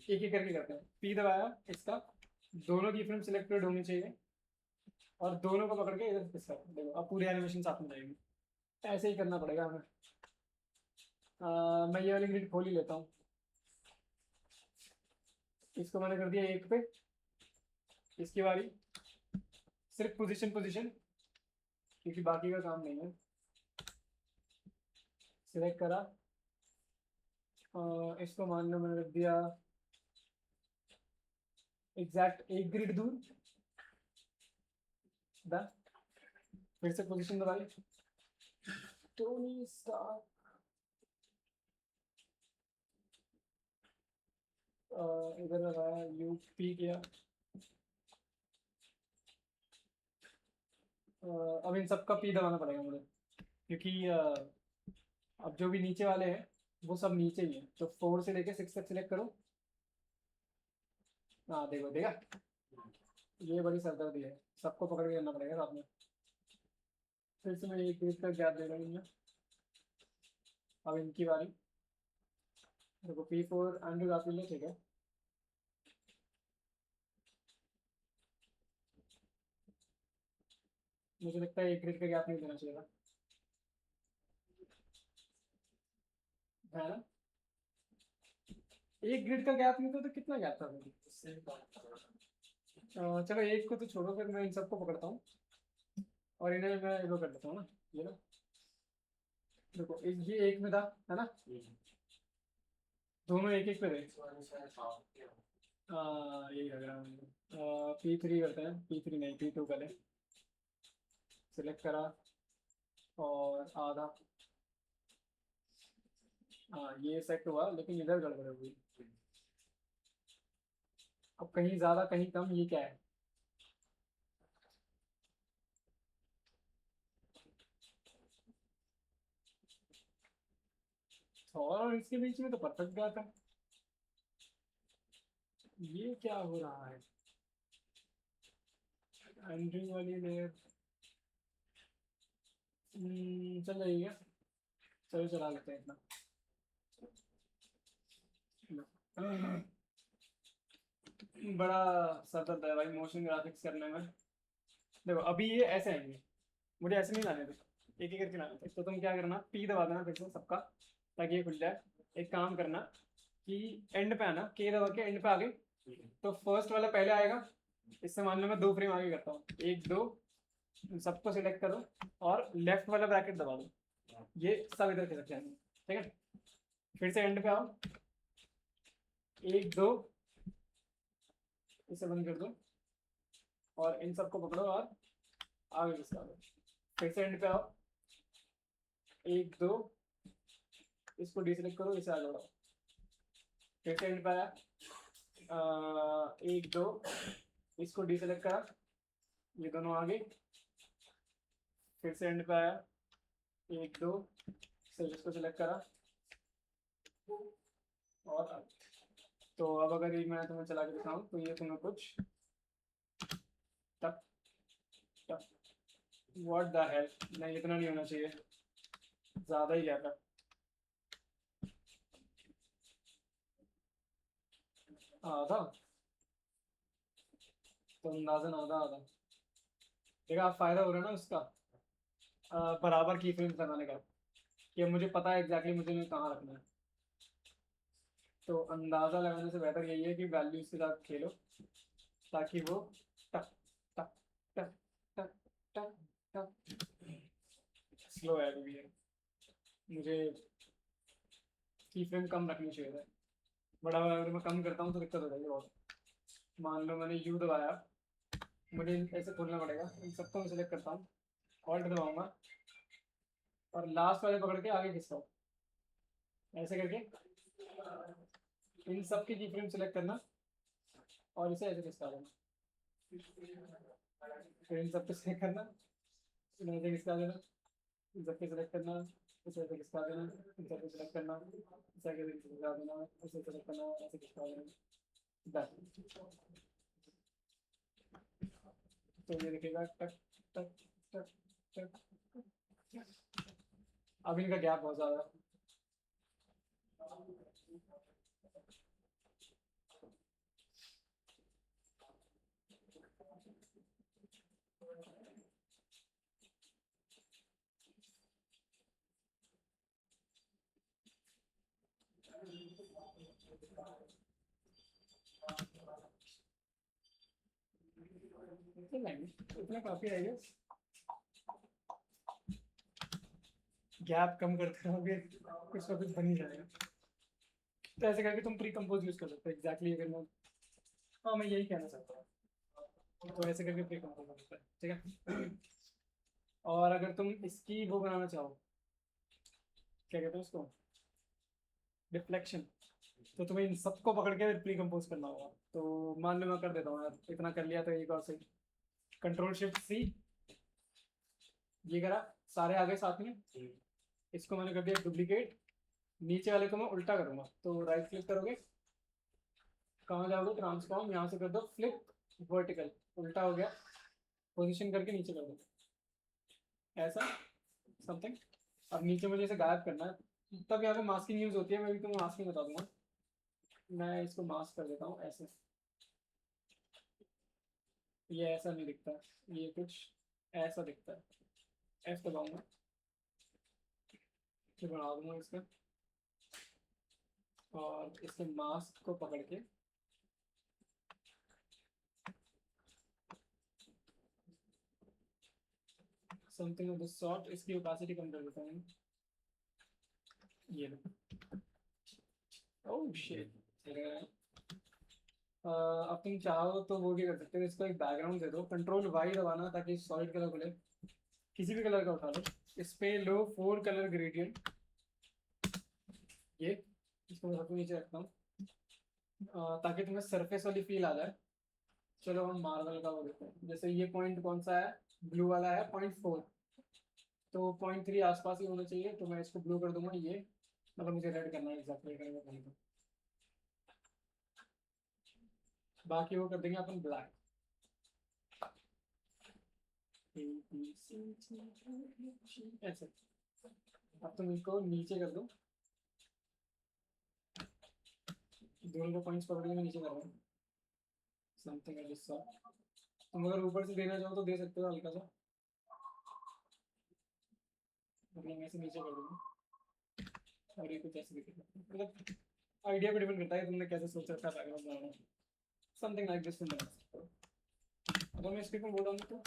एक एक करके करते हैं। पी दबाया, इसका दोनों की फ्रेम सिलेक्टेड होनी चाहिए, और दोनों को पकड़ के इधर इसका देखो, अब पूरी एनिमेशन साथ में जाएगी। ऐसे ही करना पड़ेगा हमें। मैं ये वाली ग्रिड खोल ही लेता हूँ। इसको मैंने कर दिया एक पे, इसकी बारी, सिर्फ पोजीशन पोजीशन, क्योंकि बाकी का काम नहीं है। सिलेक्ट करा, इसको मान लो मैंने रख दिया एग्जैक्ट एक ग्रिड दूर। डन। फिर से पोजीशन दबाई, टोनी स्टार्क, इधर लगाया, यू पी किया। अब इन सबका पी दबाना पड़ेगा मुझे, क्योंकि अब जो भी नीचे वाले हैं वो सब नीचे ही हैं। तो 4 से लेके 6 तक सिलेक्ट करो। हाँ देखो, देखा, ये बड़ी सरदर्दी है, सबको पकड़ के करना पड़ेगा साथ में। फिर से मैं एक ग्रिड का गैप दे रहा हूँ इनमें। अब इनकी बारी, देखो P4 एंड्रू काफी ले, ठीक है। मुझे लगता है एक ग्रिड का गैप नहीं देना चाहिए था, है ना। एक ग्रिड का गैप नहीं था तो कितना गैप था मेरी? चलो एक को तो छोड़ो, फिर मैं इन सबको पकड़ता हूँ और इन्हें मैं वो कर देता हूँ ना, ये ना। देखो ये एक में था, है ना, दोनों एक एक पे थे। यही लग रहा है मुझे। P3 करते हैं, P3 नहीं P2 पहले। सिलेक्ट करा, और आधा हाँ ये सेट हुआ, लेकिन इधर गड़बड़ हो गई। अब कहीं ज़्यादा कहीं कम, ये क्या है? और इसके बीच में तो परफेक्ट गया था। ये क्या हो रहा है? एंड्रिंग वाली लेयर चल रही है। चलो चला लेते हैं इतना। बड़ा सर दर्द है भाई मोशन ग्राफिक्स करने में। देखो अभी ये ऐसे आएंगे, मुझे ऐसे नहीं लाने थे, एक एक करके लाने थे। तो तुम क्या करना, पी दबा देना फिर से सबका, ताकि ये खुल जाए। एक काम करना कि एंड पे आना, के दबा के एंड पे आ गई तो फर्स्ट वाला पहले आएगा। इससे मान लो मैं 2 फ्रेम आगे करता हूँ, 1 2, सबको सिलेक्ट करो और लेफ्ट वाला ब्रैकेट दबा दो, ये सब इधर खिसक जाएंगे। ठीक है, फिर से एंड पे आओ, 1 2, इसे बंद कर दो और इन सबको पकड़ो और आगे खिसका दो। फिर से एंड पे आओ, 1 2, इसको डिसेलेक्ट करो, इसे आगे बढ़ाओ। फिर से एंड पे आया, 1 2, इसको डिसेलेक्ट करा, ये दोनों आगे। फिर से एंड पे आया, 1 2, सिर्फ इसको सिलेक्ट करा और तो अब अगर ये मैं तुम्हें चला के दिखाऊं तो ये तुम्हें कुछ टक टक, व्हाट द हेल, नहीं इतना नहीं होना चाहिए, ज़्यादा ही गया था। आधा तो अंदाजन आधा आधा। देखा आप, फायदा हो रहा है ना उसका, बराबर की फ्रेम बनाने का, कि मुझे पता है एग्जैक्टली मुझे इन्हें कहाँ रखना है। तो अंदाज़ा लगाने से बेहतर यही है कि वैल्यूज के साथ खेलो, ताकि वो टक टक टक टक टक टक। स्लो है अभी ये, मुझे की फ्रेम कम रखनी चाहिए था। बड़ा अगर मैं कम करता हूँ तो दिक्कत हो जाएगी बहुत। मान लो मैंने यू दबाया, मुझे ऐसे खोलना पड़ेगा। इन सबको मैं सिलेक्ट करता हूँ, ऑल्ट दबाऊंगा और लास्ट वाले पकड़ के आगे खिसकाओ, ऐसे करके इन सब की फ्रेम सिलेक्ट करना और इसे ऐसे खिसका देना। फिर इन सब को सिलेक्ट करना, इन्हें ऐसे खिसका देना, इन सब को सिलेक्ट करना, इसे ऐसे खिसका देना, इन सब को सिलेक्ट करना, इसे ऐसे खिसका देना, इसे सिलेक्ट करना, ऐसे खिसका देना। बस तो ये दिखेगा टक टक टक टक। अब इनका गैप बहुत ज़्यादा है। इतना काफी है, गैप कम करते रहोगे कुछ ना कुछ बन ही जाएगा। तो ऐसे करके तुम प्री कंपोज यूज कर सकते हो एग्जैक्टली, अगर मैं, हाँ मैं यही कहना चाहता हूँ। तो ऐसे करके प्री कंपोज हो सकता है, ठीक है। और अगर तुम इसकी वो बनाना चाहो, क्या कहते हैं उसको, डिफ्लेक्शन, तो तुम्हें इन सबको पकड़ के प्री कंपोज करना होगा। तो मान लो मैं कर देता हूँ यार, इतना कर लिया तो एक और सही, कंट्रोल शिफ्ट सी, ये करा, सारे आ गए साथ में। इसको मैंने कर दिया डुप्लीकेट, नीचे वाले को मैं उल्टा करूंगा। तो राइट क्लिक करोगे, कहाँ जाओगे, ट्रांसफॉर्म, यहाँ से कर दो फ्लिप वर्टिकल, उल्टा हो गया, पोजीशन करके नीचे कर दो ऐसा समथिंग। अब नीचे मुझे इसे गायब करना है, तब यहाँ पे मास्किंग यूज होती है, मैं भी तुम्हें मास्किंग बता दूंगा। मैं इसको मास्क कर देता हूँ ऐसे, ये ऐसा नहीं दिखता, ये कुछ ऐसा दिखता है। एफ दबाऊंगा, फिर बना दूंगा इसका, और इसके मास्क को पकड़ के समथिंग ऑफ द सॉर्ट, इसकी ओपेसिटी कम कर देता हूँ। ये ओह शिट। अब तुम चाहो तो वो भी कर सकते हो, इसको एक बैकग्राउंड दे दो, कंट्रोल वाई दबाना ताकि सॉलिड कलर खुले, किसी भी कलर का उठा लो। इस पे लो 4 कलर ग्रेडियंट, ये इसको मैं सबसे नीचे रखता हूँ ताकि तुम्हें सरफेस वाली फील आ जाए। चलो हम मार्वल का वो देखते हैं। जैसे ये पॉइंट कौन सा है, ब्लू वाला है 0.4, तो 0.3 आसपास ही होना चाहिए, तो मैं इसको ब्लू कर दूंगा ये, मतलब मुझे रेड करना है एग्जैक्टली करेंगे। बाकी वो कर देंगे अपन ब्लैक। ऐसे अब तुम इसको नीचे कर दो, दोनों को पॉइंट्स पकड़ के मैं नीचे कर रहा हूँ समथिंग लाइक दिस। तुम अगर ऊपर से देना चाहो तो दे सकते हो हल्का सा, मतलब मैं ऐसे नीचे कर दूंगा और ये कुछ ऐसे दिखेगा। मतलब आइडिया पे डिपेंड करता है तुमने कैसे सोच रखा है background banana, something like this तुम बना सकते हो। अगर मैं स्क्रिप्ट में बोल रहा हूँ तो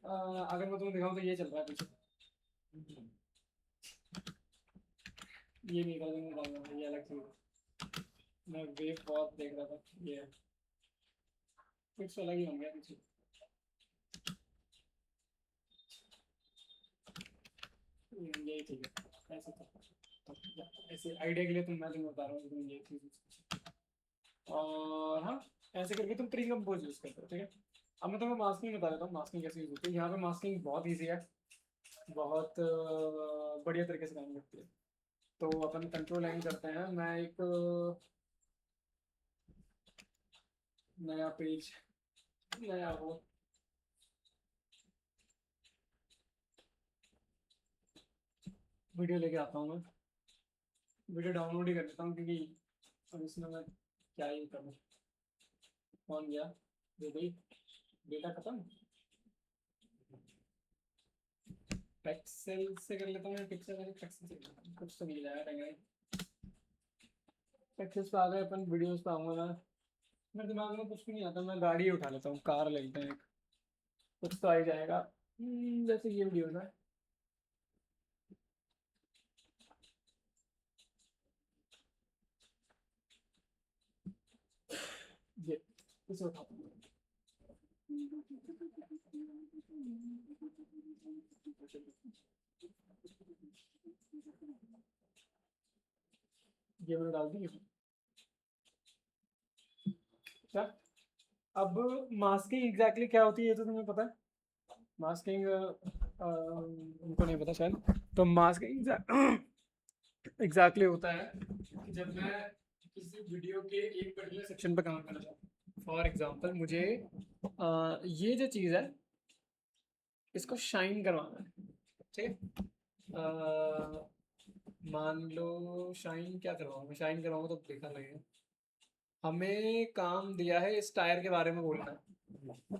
अगर मैं तुम्हें दिखाऊँ तो ये चल रहा है पीछे, ये नहीं कर दूंगा, ये अलग चीज़ है। मैं वेव बहुत देख रहा था, ये कुछ अलग ही हो गया पीछे। यही ठीक है ऐसे तो ऐसे आइडिया के लिए तुम मैं तुम्हें बता रहा हूँ कि तुम ये चीज़। और हाँ, ऐसे करके तुम प्री कंपोज यूज़ करते हो, ठीक है। अब मैं तुम्हें मास्किंग बता देता हूँ, मास्किंग कैसे यूज़ होती है। यहाँ पे मास्किंग बहुत ईजी है, बहुत बढ़िया तरीके से काम करती है। तो अपन कंट्रोल लाइन करते हैं, मैं एक नया पेज, नया वो वीडियो लेके आता हूँ। मैं वीडियो डाउनलोड ही कर लेता हूँ क्योंकि अब इसमें मैं क्या ही करूँ। कौन गया, दे गई डेटा खत्म। पिक्सल से कर लेता हूँ, पिक्सल से कुछ तो मिल जाएगा। पिक्सल्स पे आ गए अपन, वीडियोस पे आऊँगा मैं। मेरे दिमाग में कुछ भी नहीं आता, मैं गाड़ी ही उठा लेता हूँ, कार ले लेते हैं एक, कुछ तो आ ही जाएगा। जैसे ये वीडियो ना, ये इसे उठाता हूँ। ये मैंने डाल दी। क्या, अब मास्किंग एग्जैक्टली क्या होती है ये तो तुम्हें पता है। मास्किंग उनको नहीं पता शायद। तो मास्किंग एग्जैक्टली होता है कि जब मैं किसी वीडियो के एक पर्टिकुलर सेक्शन पर काम करना चाहता हूँ, फॉर एग्जांपल मुझे ये जो चीज़ है इसको शाइन करवाना है, ठीक है। मान लो शाइन क्या करवाऊँ मैं, शाइन करवाऊँ तो बेकार लगेगा। हमें काम दिया है इस टायर के बारे में बोलना है,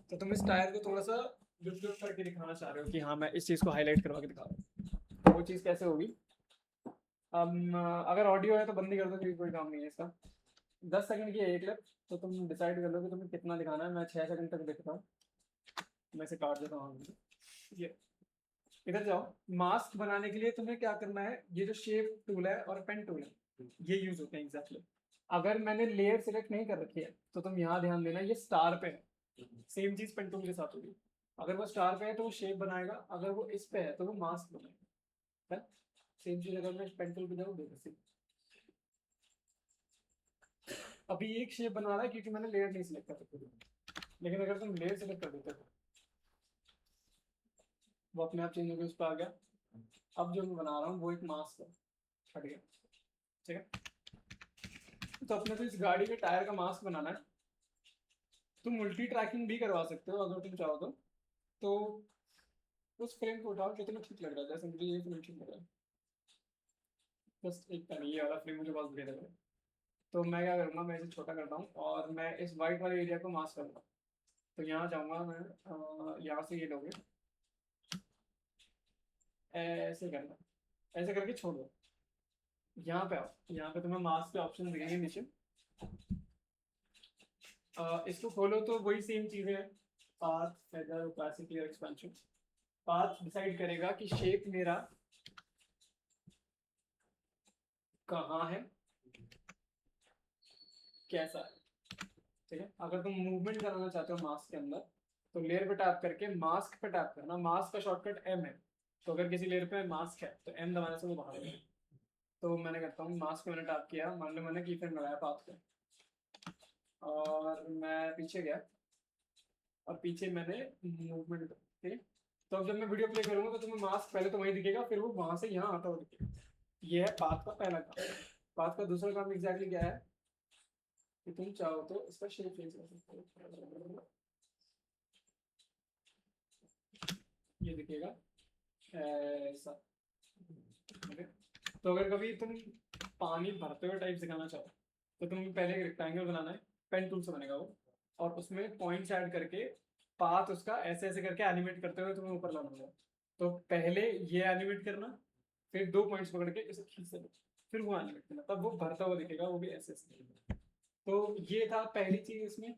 तो तुम इस टायर को थोड़ा सा लुक लुक करके दिखाना चाह रहे हो कि हाँ मैं इस चीज़ को हाईलाइट करवा के दिखा रहा हूँ। तो वो चीज़ कैसे होगी। अगर ऑडियो है तो बंद ही कर दो क्योंकि कोई काम नहीं है इसका। 10 सेकंड की है एक क्लिप, तो तुम डिसाइड कर लो कि तुम्हें कितना दिखाना है। मैं 6 सेकंड तक दिखता हूँ, मैं इसे काट देता हूँ। ये इधर जाओ। मास्क बनाने के लिए तुम्हें क्या करना है, ये जो शेप टूल है और पेन टूल है ये यूज होते हैं एग्जैक्टली। अगर मैंने लेयर सिलेक्ट नहीं कर रखी है तो तुम यहाँ ध्यान देना, ये स्टार पे है। सेम चीज पेन टूल के साथ होगी। अगर वो स्टार पे है तो वो शेप बनाएगा, अगर वो इस पे है तो वो मास्क बनाएगा। सेम चीज अगर मैं पेन टूल पे जाऊँ, देखो अभी एक शेप बना रहा है क्योंकि मैंने लेयर नहीं सिलेक्ट कर रखी। लेकिन अगर तुम लेयर सिलेक्ट कर देते हो वो अपने आप चेंज होकर उस पर आ गया। अब जो मैं बना रहा हूँ वो एक मास्क है, हट गया, ठीक है। तो अपने को इस गाड़ी के टायर का मास्क बनाना है। तुम मल्टी ट्रैकिंग भी करवा सकते हो अगर तुम चाहो तो उस फ्रेम को उठाओ, कितना ठीक लग रहा है, जैसे मुझे ये फ्रेम ठीक लग रहा है। बस एक का नहीं, ये वाला फ्रेम मुझे बहुत बढ़िया लग रहा है। तो मैं क्या करूँगा, मैं इसे छोटा करता हूँ और मैं इस वाइट वाले एरिया को मास्क करूँगा। तो यहाँ जाऊँगा मैं, यहाँ से ये लोगे ऐसे करना, ऐसे करके छोड़ दो। यहाँ पे आओ, यहाँ पे तुम्हें मास्क के ऑप्शन दिखेंगे नीचे। इसको खोलो तो वही सेम चीज़ें हैं, path, feather, classic, clear, expansion. Path decide करेगा कि शेप मेरा कहाँ है, कैसा है, ठीक है। अगर तुम मूवमेंट कराना चाहते हो मास्क के अंदर तो लेयर पे टैप करके मास्क पे टैप करना। मास्क का शॉर्टकट एम है, तो अगर किसी लेयर पे मास्क है तो एम दबाने से वो बाहर है। तो मैंने करता हूँ मास्क पे मैंने टैप किया, मान लो मैंने की फ्रेम लगाया पाथ पे, और मैं पीछे गया और पीछे मैंने मूवमेंट थे। तो अब जब मैं वीडियो प्ले करूंगा तो तुम्हें मास्क पहले तो वहीं दिखेगा, फिर वो वहां से यहाँ आता हुआ दिखेगा। ये है पाथ का पहला काम। पाथ का दूसरा काम एग्जैक्टली क्या है कि तुम चाहो तो इसका शेप चेंज कर सकते हो। ये दिखेगा ऐसा। ठीक है? तो अगर कभी तुम पानी भरते हुए टाइप दिखाना चाहो तो तुम्हें पहले एक रेक्टेंगल बनाना है, पेन टूल से बनेगा वो, और उसमें पॉइंट्स ऐड करके पाथ उसका ऐसे ऐसे करके एनिमेट करते हुए तुम्हें ऊपर लाना होगा। तो पहले ये एनिमेट करना, फिर दो पॉइंट्स पकड़ के इसे खींच देना, फिर वो एनिमेट करना, तब वो भरता हुआ दिखेगा, वो भी ऐसे ऐसे दिखेगा। तो ये था पहली चीज इसमें।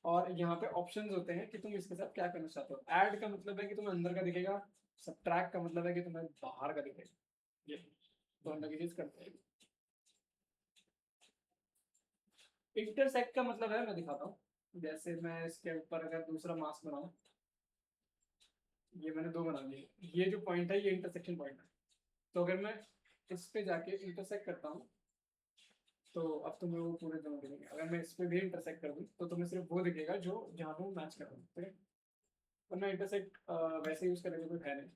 और यहाँ पे ऑप्शंस होते हैं कि तुम इसके साथ क्या करना चाहते हो। ऐड का मतलब है कि तुम्हें अंदर का दिखेगा, सब्ट्रैक्ट का मतलब है कि तुम्हें बाहर का दिखेगा। ये तो अंदर की चीज करते हैं। इंटरसेक्ट का मतलब है, मैं दिखाता हूँ। जैसे मैं इसके ऊपर अगर दूसरा मास्क बनाऊं, ये मैंने दो बना लिए, ये जो पॉइंट है ये इंटरसेक्शन पॉइंट है। तो अगर मैं इस पे जाके इंटरसेक्ट करता हूँ तो अब तुम्हें वो पूरे दोनों दिखेंगे। अगर मैं इस पे भी इंटरसेक्ट कर दूँ तो तुम्हें सिर्फ वो दिखेगा जो जहाँ पे वो मैच कर रहा हूँ। ठीक है? वरना इंटरसेक्ट वैसे यूज करने का कोई है नहीं।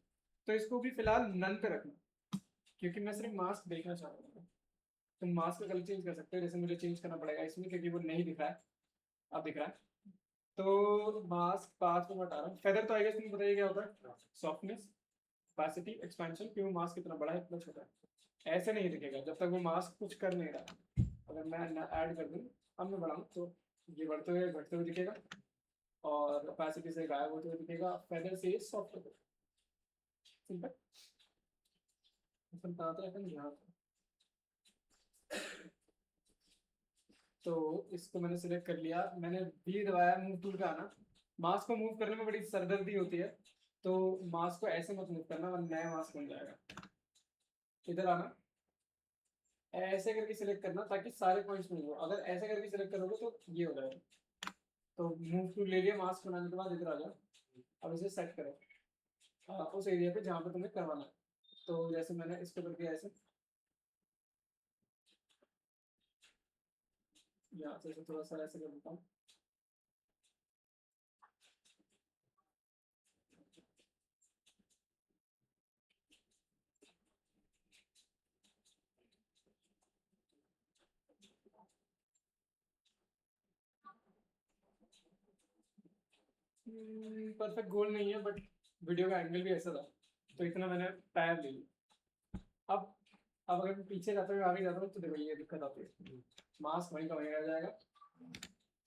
तो इसको भी फिलहाल नन पे रखना, क्योंकि मैं सिर्फ मास्क देखना चाह रहा हूँ। तुम मास्क का कलर चेंज कर सकते हो, जैसे मुझे चेंज करना पड़ेगा इसमें क्योंकि वो नहीं दिख रहा है, अब दिख रहा है। तो मास्क पाथ को मैं हटा रहा हूँ। फेदर तो आएगा, तुम्हें बताइए क्या होता है। सॉफ्टनेस, opacity, एक्सपेंशन, कि वो मास्क कितना बड़ा है कितना छोटा है, ऐसे नहीं दिखेगा जब तक वो मास्क कुछ कर नहीं रहा। अगर मैं ऐड कर दूँ, अब मैं बढ़ाऊँ तो ये बढ़ते हुए घटते हुए दिखेगा, और opacity से गायब होते हुए दिखेगा, फेदर से सॉफ्ट होते हुए। सिंपल। अपन बताते हैं अपन यहाँ। तो इसको मैंने सिलेक्ट कर लिया, मैंने भी दबाया मूव टूल का आना। मास्क को मूव करने में बड़ी सरदर्दी होती है, तो मास्क को ऐसे मत मूव करना वरना नया मास्क बन जाएगा। इधर आना, ऐसे करके सिलेक्ट करना ताकि सारे पॉइंट्स मूव हो। अगर ऐसे करके सिलेक्ट करोगे तो ये हो जाएगा। तो मूव टूल ले लिया मास्क बनाने के बाद, इधर आ जाओ। अब इसे सेट करो उस एरिया पे जहाँ पे तुम्हें करवाना है। तो जैसे मैंने इसको कर दिया ऐसे, यहाँ से थोड़ा सा ऐसे कर देता हूँ। परफेक्ट गोल नहीं है, बट वीडियो का एंगल भी ऐसा था तो इतना मैंने टायर ले लिया। अब अगर मैं पीछे जाता हूँ आगे जाता हूँ तो देखो ये दिक्कत आती है, मास्क वहीं का वहीं रह जाएगा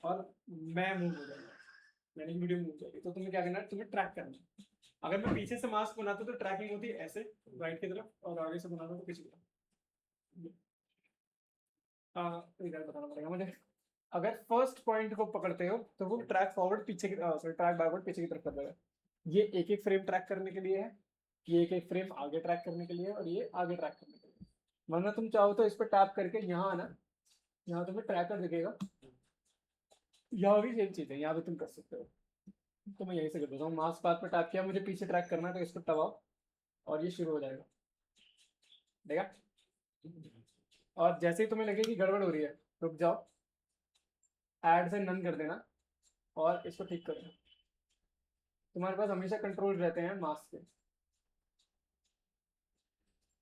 और मैं मूव हो जाएगा, यानी वीडियो मूव हो जाएगी। तो तुम्हें क्या करना है, तुम्हें ट्रैक करना है। अगर मैं पीछे से मास्क बनाता हूँ तो ट्रैकिंग होती है ऐसे राइट की तरफ, और आगे से बनाता हूँ तो पीछे की तरफ। हाँ, तो इधर बताना पड़ेगा मुझे। अगर फर्स्ट पॉइंट को पकड़ते हो तो वो ट्रैक फॉरवर्ड पीछे की, सॉरी ट्रैक बैकवर्ड पीछे की तरफ कर देगा। ये एक एक फ्रेम ट्रैक करने के लिए है, ये एक एक फ्रेम आगे ट्रैक करने के लिए है, और ये आगे ट्रैक करने के लिए। वरना तुम चाहो तो इस पर टैप करके यहाँ आना, यहाँ तुम्हें ट्रैकर दिखेगा। यहाँ भी सेम चीज़ है, यहाँ भी तुम कर सकते हो। तो मैं यहीं से कर देता हूँ, माउस पाथ पर टैप किया, मुझे पीछे ट्रैक करना है तो इसको दबाओ और ये शुरू हो जाएगा। देखा? और जैसे ही तुम्हें लगे कि गड़बड़ हो रही है, रुक जाओ, ऐड से नन कर देना और इसको ठीक कर देना। तुम्हारे पास हमेशा कंट्रोल रहते हैं मास्क के।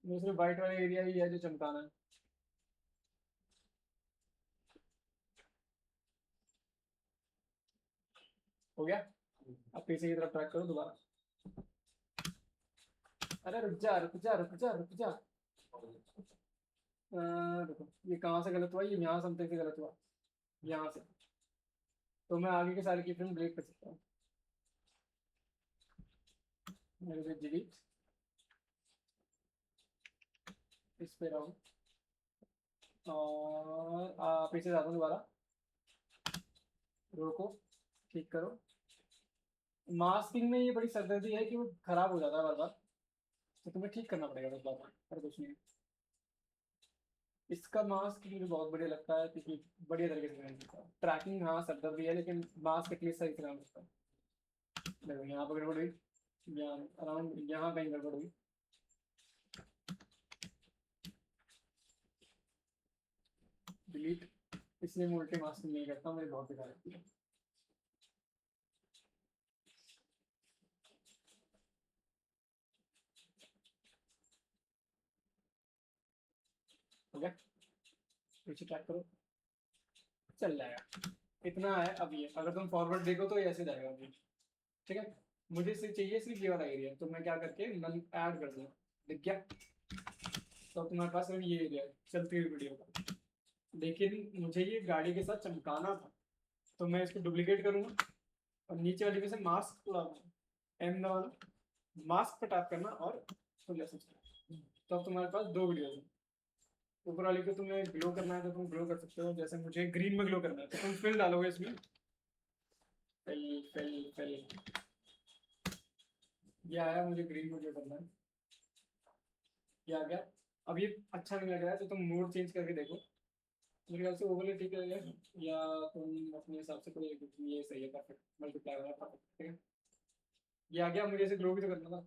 मुझे सिर्फ वाइट वाला एरिया ही है जो चमकाना है। हो गया? अब पीछे की तरफ ट्रैक करो दोबारा। अरे रुक जा रुक जा रुक जा रुक जा। देखो ये कहाँ से गलत हुआ, ये यहाँ समथिंग से गलत हुआ, यहाँ से। तो मैं आगे के सारे की फ्रेम डिलीट कर सकता हूँ। मेरे से डिलीट, इस पे रहूँ और पीछे जाता हूँ दोबारा, रोको, ठीक करो। मास्किंग में ये बड़ी सरदर्दी है कि वो खराब हो जाता है बार बार, तो तुम्हें ठीक करना पड़ेगा बस, बार बार, और कुछ नहीं। इसका मास्क मुझे बहुत बढ़िया लगता है क्योंकि बढ़िया तरीके से मैंने किया। ट्रैकिंग हाँ सरदर्दी है, लेकिन मास्क एटलीस्ट सही से काम करता है। देखो यहाँ पर गड़बड़ हुई, यहाँ अराउंड यहाँ कहीं गड़बड़ हुई। डिलीट, इसलिए मैं उल्टे मास्किंग नहीं करता, मेरी बहुत बेकार लगती है। ठीक है, पीछे ट्रैक करो, चल जाएगा। इतना है। अब ये अगर तुम फॉरवर्ड देखो तो ये ऐसे जाएगा अभी। ठीक है, मुझे सिर्फ चाहिए सिर्फ ये वाला एरिया, तो मैं क्या करके नल ऐड कर दूँ, दिख गया। तो तुम्हारे पास अभी ये एरिया है चलती हुई वीडियो का। लेकिन मुझे ये गाड़ी के साथ चमकाना था, तो मैं इसको डुप्लीकेट करूँगा और नीचे वाली में से मास्क उड़ाऊंगा, एम दबाना, मास्क पर टैप करना और फुल ऐसे चला। तो अब तुम्हारे पास दो वीडियो है। ऊपर वाली को तुम्हें ग्लो करना है तो तुम ग्लो कर सकते हो, जैसे मुझे ग्रीन में ग्लो करना है तो तुम फिल डालोगे इसमें, फिल फिल फिल, ये आया, मुझे ग्रीन में ग्लो करना है, ये आ गया। अब ये अच्छा नहीं लग रहा है तो तुम मोड चेंज करके देखो, मेरे ख्याल से ओवरले ठीक लगेगा, या तुम अपने हिसाब से कोई ये सही है, परफेक्ट मल्टीप्लाई वाला परफेक्ट। ठीक है, ये आ गया। मुझे इसे ग्लो भी तो करना था,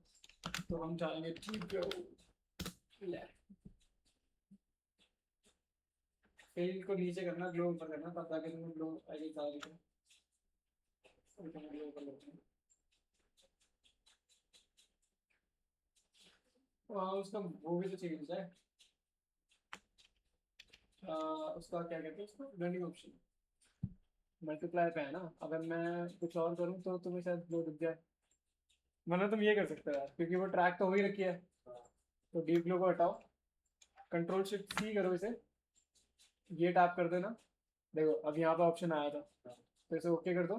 तो हम चाहेंगे ठीक ग्लो, फेल को नीचे करना, ग्लो ऊपर करना, तब जाके तुम्हें ग्लो आगे ज्यादा दिखे। ग्लो ऊपर करते हैं, तो हाँ उसका वो भी तो चेंज है। उसका क्या कहते हैं, उसको ब्लेंडिंग ऑप्शन मल्टीप्लाई पे है ना। अगर मैं कुछ और करूँ तो तुम्हें शायद ग्लो दिख जाए, वरना तुम ये कर सकते हो यार, क्योंकि वो ट्रैक तो हो ही रखी है। तो डीप ग्लो को हटाओ, कंट्रोल शिफ्ट सी करो इसे, ये टैप कर देना। देखो अब यहाँ पे ऑप्शन आया था, तो इसे ओके कर दो।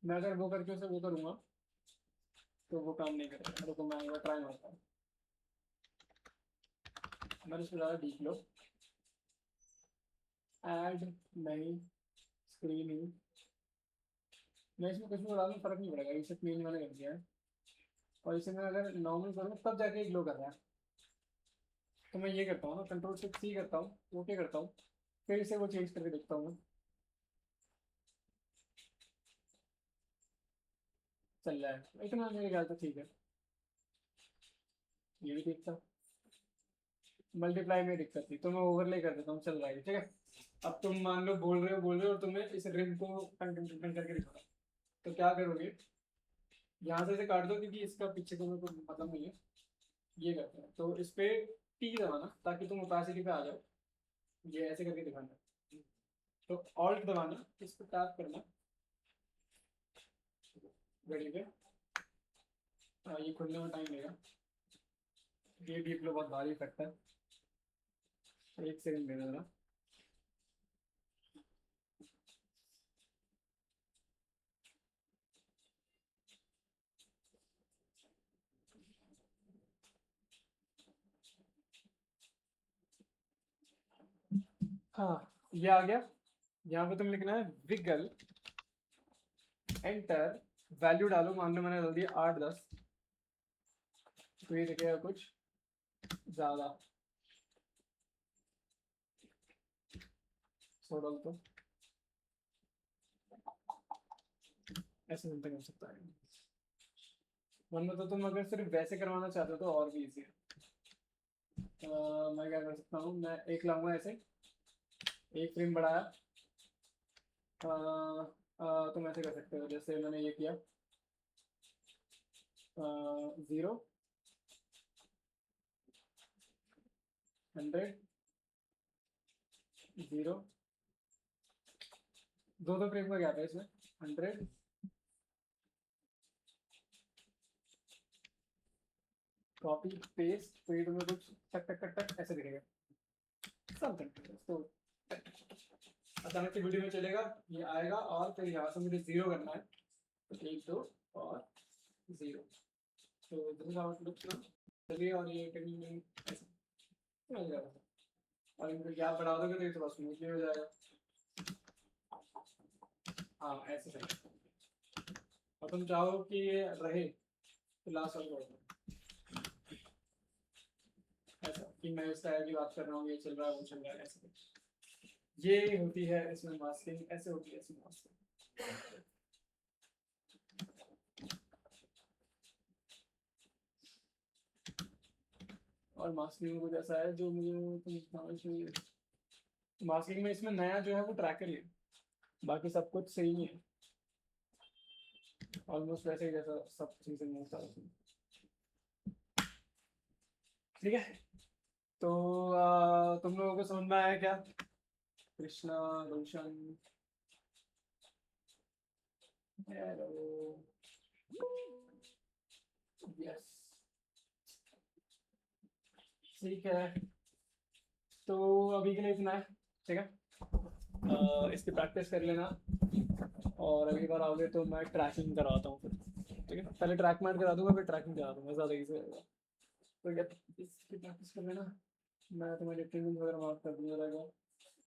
मैं अगर वो करके उसे वो करूँगा तो वो काम नहीं करेगा। रुको मैं एक बार ट्राई मारता हूँ, मैंने इसमें ज़्यादा डीप लो, ऐड नहीं, स्क्रीन ही, मैं इसमें कुछ भी डालूँ फर्क नहीं पड़ेगा, इसे क्लीन मैंने कर दिया है। और इसे मैं अगर नॉर्मल करूँ तब जाके ग्लो कर रहा है, तो मैं ये करता हूँ ना, कंट्रोल शिफ्ट सी करता हूँ, ओके करता हूँ, फिर इसे वो चेंज करके देखता हूँ मैं, चल रहा है इतना मेरे ख्याल से ठीक है। ये भी देखता, मल्टीप्लाई में दिक्कत थी तो मैं ओवरले कर देता हूँ, चल रहा है ठीक है। अब तुम मान लो बोल रहे हो और तुम्हें इस रिम को टन टन टन टन करके दिखाना, तो क्या करोगे, यहाँ से इसे काट दो क्योंकि इसका पीछे को मेरे को मतलब नहीं है। ये करते हैं तो इस पे टी दबाना ताकि तुम ओपेसिटी पे आ जाओ, ये ऐसे करके दिखाना। तो ऑल्ट दबाना, इस पे टैप करना घड़ी पे, ये खुलने में टाइम लेगा, ये डीप लो बहुत भारी इफेक्ट है, एक सेकंड देना जरा। हाँ ये आ गया। यहाँ पे तुम लिखना है विगल, एंटर, वैल्यू डालो, मान लो मैंने डाल दिया 8-10, तो ये दिखेगा कुछ ज्यादा, 100 डाल तो ऐसे मिलता कर सकता है। वरना तो तुम अगर सिर्फ वैसे करवाना चाहते हो तो और भी इजी है। मैं क्या कर सकता हूँ, मैं एक लाऊंगा ऐसे, एक फ्रेम बढ़ाया, तुम ऐसे कर सकते हो जैसे मैंने ये किया, 0, 100, 0, दो फ्रेम का गैप है इसमें, 100, कॉपी पेस्ट, तो ये तुम्हें कुछ टक टक टक टक ऐसे दिखेगा, समथिंग। तो अचानक से वीडियो में चलेगा, ये आएगा और फिर यहाँ से मुझे 0 करना है, तो 1 2 और 0, तो this is how it looks now. चलिए, और ये कहीं नहीं ऐसे मिल जाएगा, और इनको गैप बढ़ा दोगे तो ये थोड़ा स्मूथली हो जाएगा। हाँ ऐसे सही, और तुम चाहो कि ये रहे तो लास्ट वाला ऐसा कि मैं इस टाइप की बात कर रहा हूँ, ये चल रहा है, वो चल रहा है, ऐसे ये होती है इसमें मास्किंग, ऐसे होती है इसमें मास्किंग। और मास्किंग में कुछ ऐसा है जो मुझे कुछ समझ नहीं है। मास्किंग में इसमें नया जो है वो ट्रैकर ही है, बाकी सब कुछ सही है, ऑलमोस्ट वैसे ही जैसा सब चीज़ें में होता है उसमें। ठीक है, तो तुम लोगों को समझ में आया क्या? कृष्णा, रोशन, यस, ठीक है, तो अभी के लिए इतना है। ठीक है, इसकी प्रैक्टिस कर लेना, और अगली बार आओगे तो मैं ट्रैकिंग करवाता हूँ फिर। ठीक है, पहले ट्रैक मार करा दूंगा, फिर ट्रैकिंग करा दूंगा, ज़्यादा इजी रहेगा। तो क्या इसकी प्रैक्टिस कर लेना, मैं तुम्हें लिफ्टिंग वगैरह मार्क कर दूंगा रहेगा।